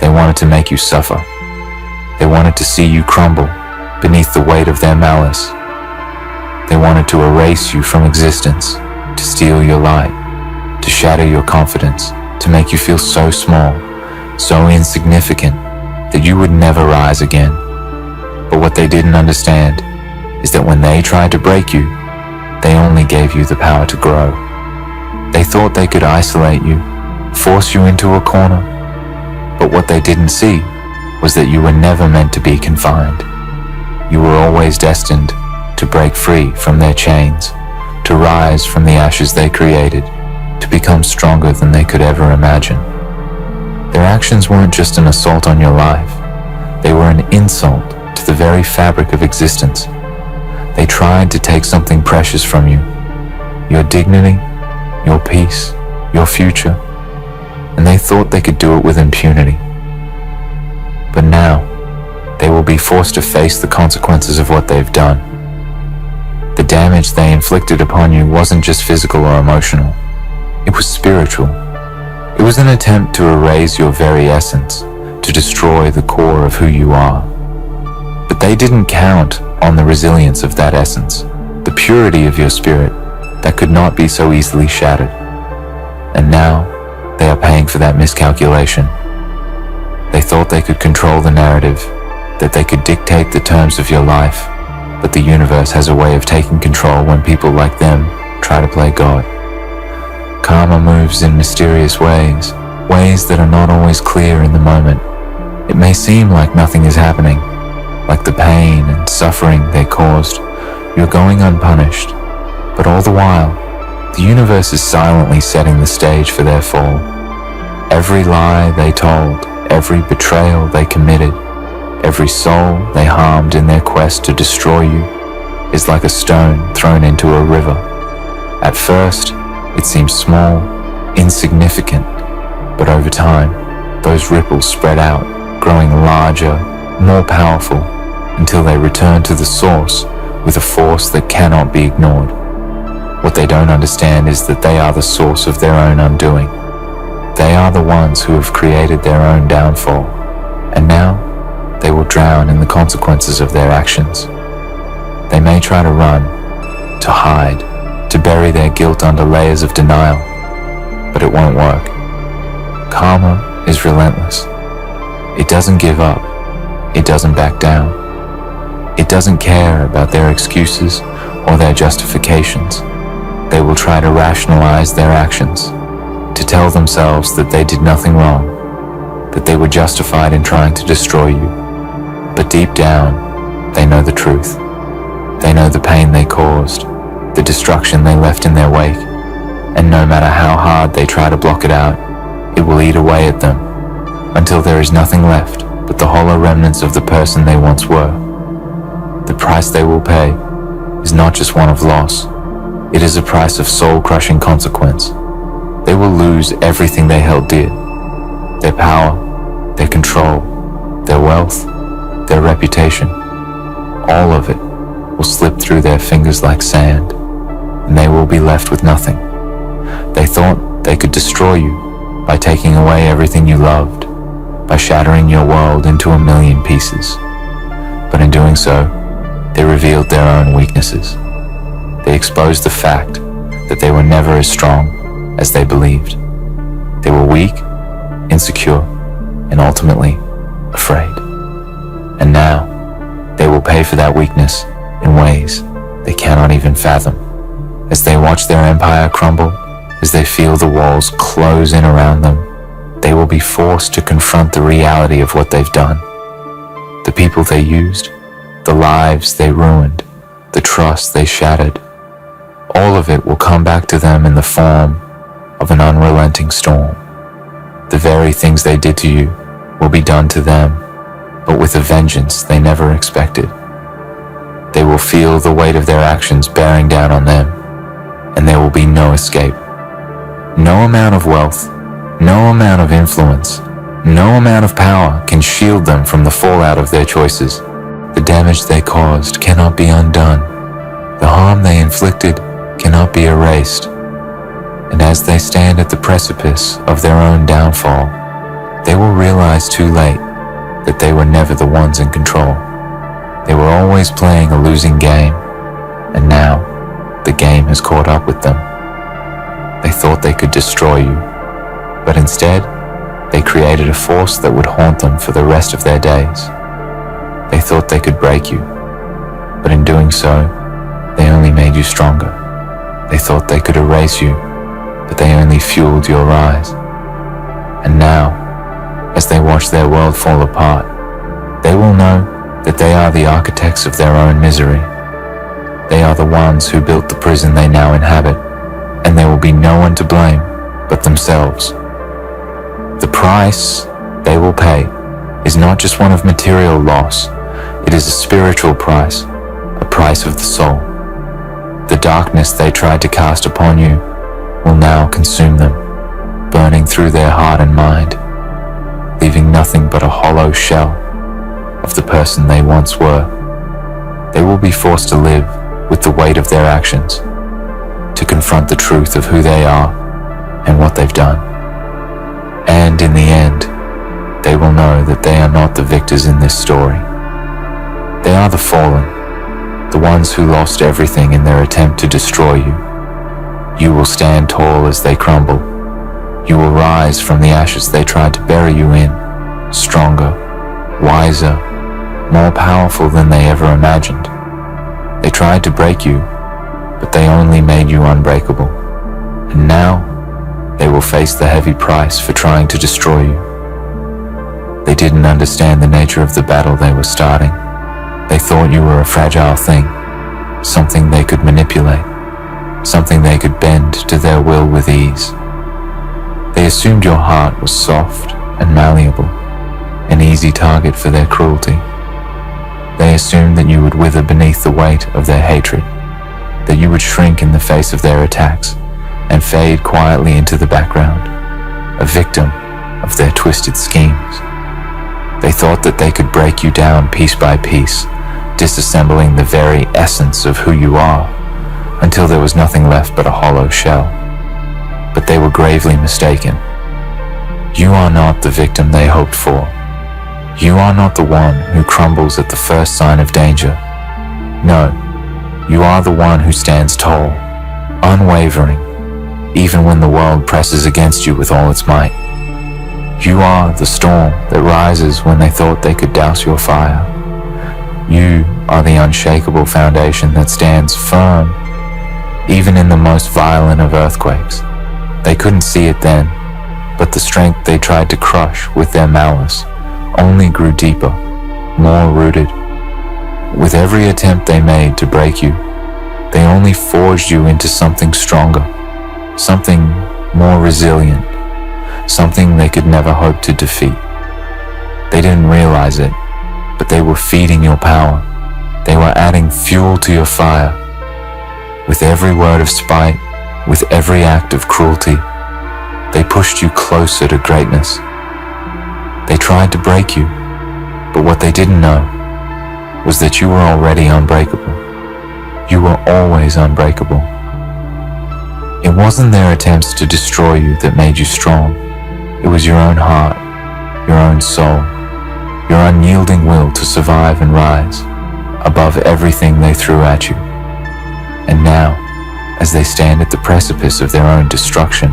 They wanted to make you suffer. They wanted to see you crumble beneath the weight of their malice. They wanted to erase you from existence, to steal your light, to shatter your confidence, to make you feel so small, so insignificant, that you would never rise again. But what they didn't understand is that when they tried to break you, they only gave you the power to grow. They thought they could isolate you, force you into a corner, but what they didn't see was that you were never meant to be confined. You were always destined to break free from their chains, to rise from the ashes they created, to become stronger than they could ever imagine. Their actions weren't just an assault on your life. They were an insult to the very fabric of existence. They tried to take something precious from you, your dignity, your peace, your future, and they thought they could do it with impunity. But now, they will be forced to face the consequences of what they've done. The damage they inflicted upon you wasn't just physical or emotional. It was spiritual. It was an attempt to erase your very essence, to destroy the core of who you are. But they didn't count on the resilience of that essence, the purity of your spirit that could not be so easily shattered. And now, they are paying for that miscalculation. They thought they could control the narrative, that they could dictate the terms of your life, but the universe has a way of taking control when people like them try to play God. Karma moves in mysterious ways, ways that are not always clear in the moment. It may seem like nothing is happening, like the pain and suffering they caused, you're going unpunished, but all the while, the universe is silently setting the stage for their fall. Every lie they told, every betrayal they committed, every soul they harmed in their quest to destroy you is like a stone thrown into a river. At first, it seems small, insignificant, but over time, Those ripples spread out, growing larger, more powerful, until they return to the source with a force that cannot be ignored. What they don't understand is that they are the source of their own undoing. They are the ones who have created their own downfall, and now they will drown in the consequences of their actions. They may try to run, to hide, to bury their guilt under layers of denial, but it won't work. Karma is relentless. It doesn't give up. It doesn't back down. It doesn't care about their excuses or their justifications. They will try to rationalize their actions, to tell themselves that they did nothing wrong, that they were justified in trying to destroy you. But deep down, they know the truth. They know the pain they caused, the destruction they left in their wake, and no matter how hard they try to block it out, it will eat away at them until there is nothing left but the hollow remnants of the person they once were. The price they will pay is not just one of loss. It is a price of soul-crushing consequence. They will lose everything they held dear. Their power, their control, their wealth, their reputation. All of it will slip through their fingers like sand, and they will be left with nothing. They thought they could destroy you by taking away everything you loved, by shattering your world into a million pieces. But in doing so, they revealed their own weaknesses. They exposed the fact that they were never as strong as they believed. They were weak, insecure, and ultimately afraid. And now, they will pay for that weakness in ways they cannot even fathom. As they watch their empire crumble, as they feel the walls close in around them, they will be forced to confront the reality of what they've done. The people they used, the lives they ruined, the trust they shattered, all of it will come back to them in the form of an unrelenting storm. The very things they did to you will be done to them, but with a vengeance they never expected. They will feel the weight of their actions bearing down on them, and there will be no escape. No amount of wealth, no amount of influence, no amount of power can shield them from the fallout of their choices. The damage they caused cannot be undone. The harm they inflicted cannot be erased. And as they stand at the precipice of their own downfall, they will realize too late that they were never the ones in control. They were always playing a losing game, and now the game has caught up with them. They thought they could destroy you, but instead, they created a force that would haunt them for the rest of their days. They thought they could break you, but in doing so, they only made you stronger. They thought they could erase you, but they only fueled your rise. And now, as they watch their world fall apart, they will know that they are the architects of their own misery. They are the ones who built the prison they now inhabit, and there will be no one to blame but themselves. The price they will pay is not just one of material loss, it is a spiritual price, a price of the soul. The darkness they tried to cast upon you will now consume them, burning through their heart and mind, leaving nothing but a hollow shell of the person they once were. They will be forced to live with the weight of their actions, to confront the truth of who they are and what they've done. And in the end, they will know that they are not the victors in this story. They are the fallen, the ones who lost everything in their attempt to destroy you. You will stand tall as they crumble. You will rise from the ashes they tried to bury you in, stronger, wiser, more powerful than they ever imagined. They tried to break you, but they only made you unbreakable. And now, they will face the heavy price for trying to destroy you. They didn't understand the nature of the battle they were starting. They thought you were a fragile thing, something they could manipulate, something they could bend to their will with ease. They assumed your heart was soft and malleable, an easy target for their cruelty. They assumed that you would wither beneath the weight of their hatred, that you would shrink in the face of their attacks and fade quietly into the background, a victim of their twisted schemes. They thought that they could break you down piece by piece, disassembling the very essence of who you are, until there was nothing left but a hollow shell. But they were gravely mistaken. You are not the victim they hoped for. You are not the one who crumbles at the first sign of danger. No, you are the one who stands tall, unwavering, even when the world presses against you with all its might. You are the storm that rises when they thought they could douse your fire. You are the unshakable foundation that stands firm, even in the most violent of earthquakes. They couldn't see it then, but the strength they tried to crush with their malice only grew deeper, more rooted. With every attempt they made to break you, they only forged you into something stronger, something more resilient, something they could never hope to defeat. They didn't realize it, but they were feeding your power. They were adding fuel to your fire. With every word of spite, with every act of cruelty, they pushed you closer to greatness. They tried to break you, but what they didn't know was that you were already unbreakable. You were always unbreakable. It wasn't their attempts to destroy you that made you strong. It was your own heart, your own soul, your unyielding will to survive and rise above everything they threw at you. And now, as they stand at the precipice of their own destruction,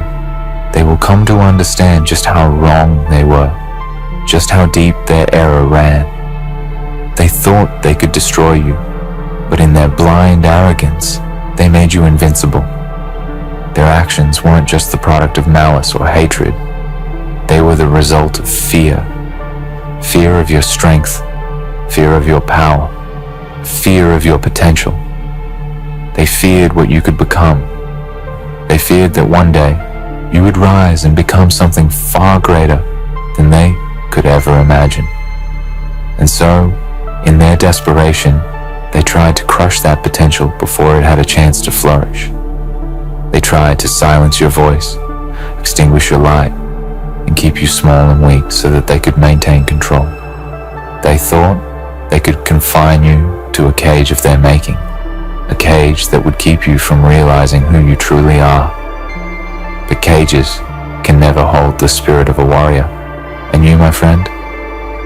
they will come to understand just how wrong they were, just how deep their error ran. They thought they could destroy you, but in their blind arrogance, they made you invincible. Their actions weren't just the product of malice or hatred. They were the result of fear. Fear of your strength, fear of your power, fear of your potential. They feared what you could become. They feared that one day you would rise and become something far greater than they could ever imagine. And so, in their desperation, they tried to crush that potential before it had a chance to flourish. They tried to silence your voice, extinguish your light, and keep you small and weak so that they could maintain control. They thought they could confine you to a cage of their making, a cage that would keep you from realizing who you truly are. But cages can never hold the spirit of a warrior, and you, my friend,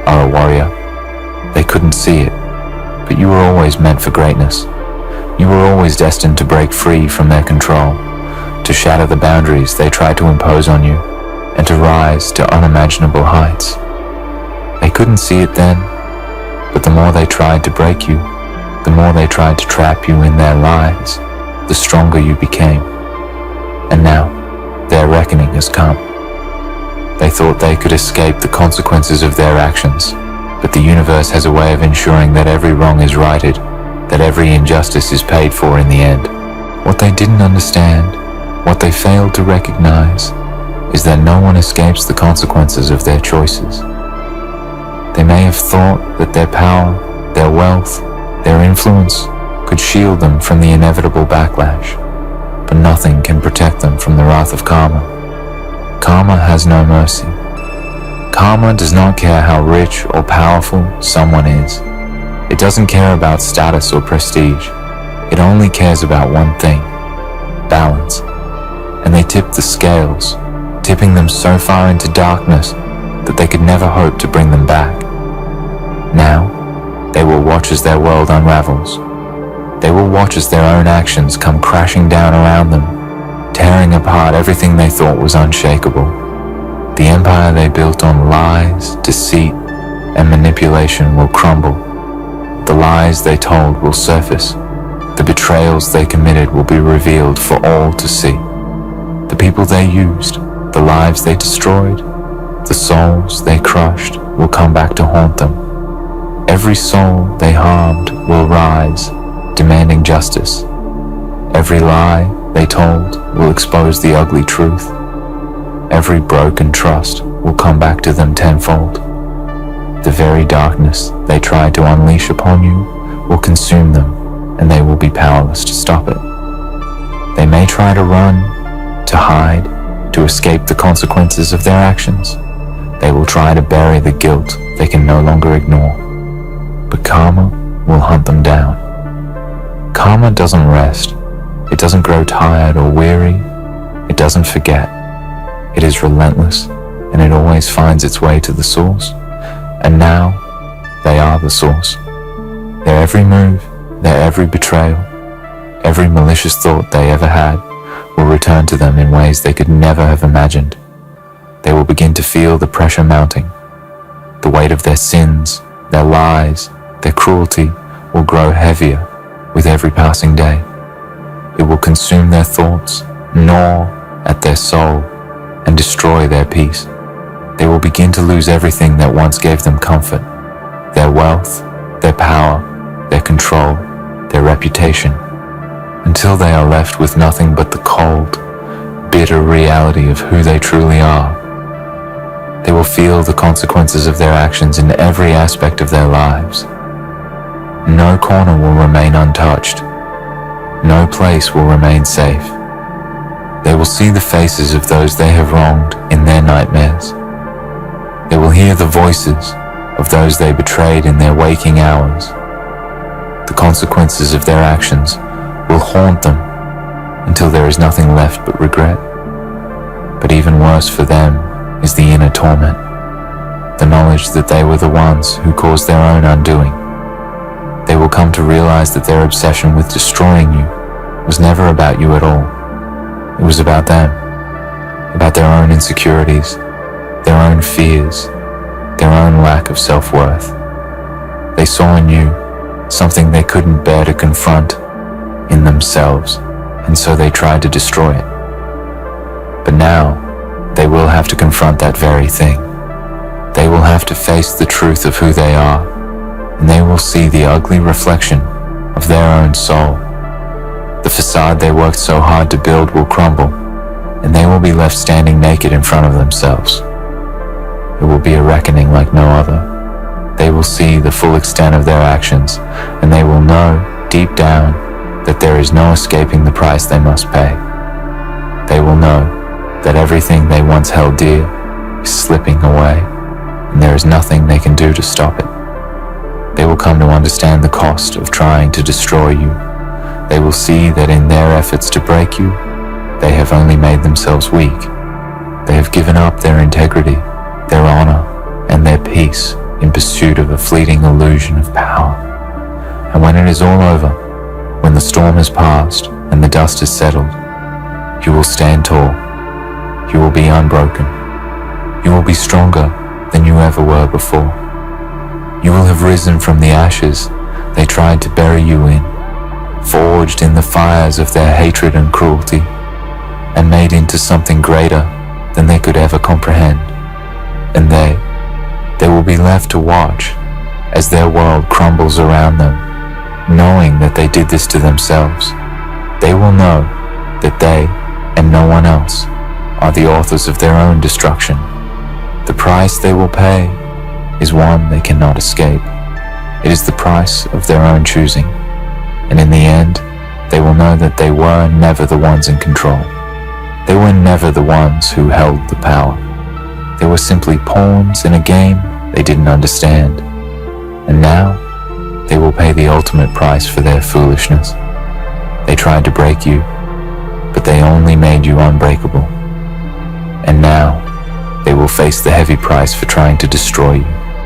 are a warrior. They couldn't see it, but you were always meant for greatness. You were always destined to break free from their control, to shatter the boundaries they tried to impose on you, and to rise to unimaginable heights. They couldn't see it then, but the more they tried to break you, the more they tried to trap you in their lies, the stronger you became. And now, their reckoning has come. They thought they could escape the consequences of their actions, but the universe has a way of ensuring that every wrong is righted, that every injustice is paid for in the end. What they didn't understand, what they failed to recognize, is that no one escapes the consequences of their choices. They may have thought that their power, their wealth, their influence could shield them from the inevitable backlash, but nothing can protect them from the wrath of karma. Karma has no mercy. Karma does not care how rich or powerful someone is. It doesn't care about status or prestige. It only cares about one thing: balance. And they tip the scales, tipping them so far into darkness that they could never hope to bring them back. Now, they will watch as their world unravels. They will watch as their own actions come crashing down around them, tearing apart everything they thought was unshakable. The empire they built on lies, deceit, and manipulation will crumble. The lies they told will surface. The betrayals they committed will be revealed for all to see. The people they used, the lives they destroyed, the souls they crushed will come back to haunt them. Every soul they harmed will rise, demanding justice. Every lie they told will expose the ugly truth. Every broken trust will come back to them tenfold. The very darkness they tried to unleash upon you will consume them, and they will be powerless to stop it. They may try to run, to hide, to escape the consequences of their actions, They will try to bury the guilt they can no longer ignore, but karma will hunt them down. Karma doesn't rest. It doesn't grow tired or weary. It doesn't forget. It is relentless, and it always finds its way to the source. And now, they are the source. Their every move, their every betrayal, every malicious thought they ever had will return to them in ways they could never have imagined. They will begin to feel the pressure mounting. The weight of their sins, their lies, their cruelty will grow heavier with every passing day. It will consume their thoughts, gnaw at their soul, and destroy their peace. They will begin to lose everything that once gave them comfort: their wealth, their power, their control, their reputation, until they are left with nothing but the cold, bitter reality of who they truly are. They will feel the consequences of their actions in every aspect of their lives. No corner will remain untouched. No place will remain safe. They will see the faces of those they have wronged in their nightmares. They will hear the voices of those they betrayed in their waking hours. The consequences of their actions will haunt them until there is nothing left but regret. But even worse for them is the inner torment, the knowledge that they were the ones who caused their own undoing. They will come to realize that their obsession with destroying you was never about you at all. It was about them, about their own insecurities, their own fears, their own lack of self-worth. They saw in you something they couldn't bear to confront in themselves, and so they tried to destroy it. But now, they will have to confront that very thing. They will have to face the truth of who they are, and they will see the ugly reflection of their own soul. The facade they worked so hard to build will crumble, and they will be left standing naked in front of themselves. It will be a reckoning like no other. They will see the full extent of their actions, and they will know, deep down, that there is no escaping the price they must pay. They will know that everything they once held dear is slipping away, and there is nothing they can do to stop it. They will come to understand the cost of trying to destroy you. They will see that in their efforts to break you, they have only made themselves weak. They have given up their integrity, their honor, and their peace in pursuit of a fleeting illusion of power. And when it is all over, when the storm has passed and the dust has settled, you will stand tall. You will be unbroken. You will be stronger than you ever were before. You will have risen from the ashes they tried to bury you in, forged in the fires of their hatred and cruelty, and made into something greater than they could ever comprehend. And they will be left to watch as their world crumbles around them, knowing that they did this to themselves. They will know that they, and no one else, are the authors of their own destruction. The price they will pay is one they cannot escape. It is the price of their own choosing. And in the end, they will know that they were never the ones in control. They were never the ones who held the power. They were simply pawns in a game they didn't understand. And now, they will pay the ultimate price for their foolishness. They tried to break you, but they only made you unbreakable. And now, they will face the heavy price for trying to destroy you.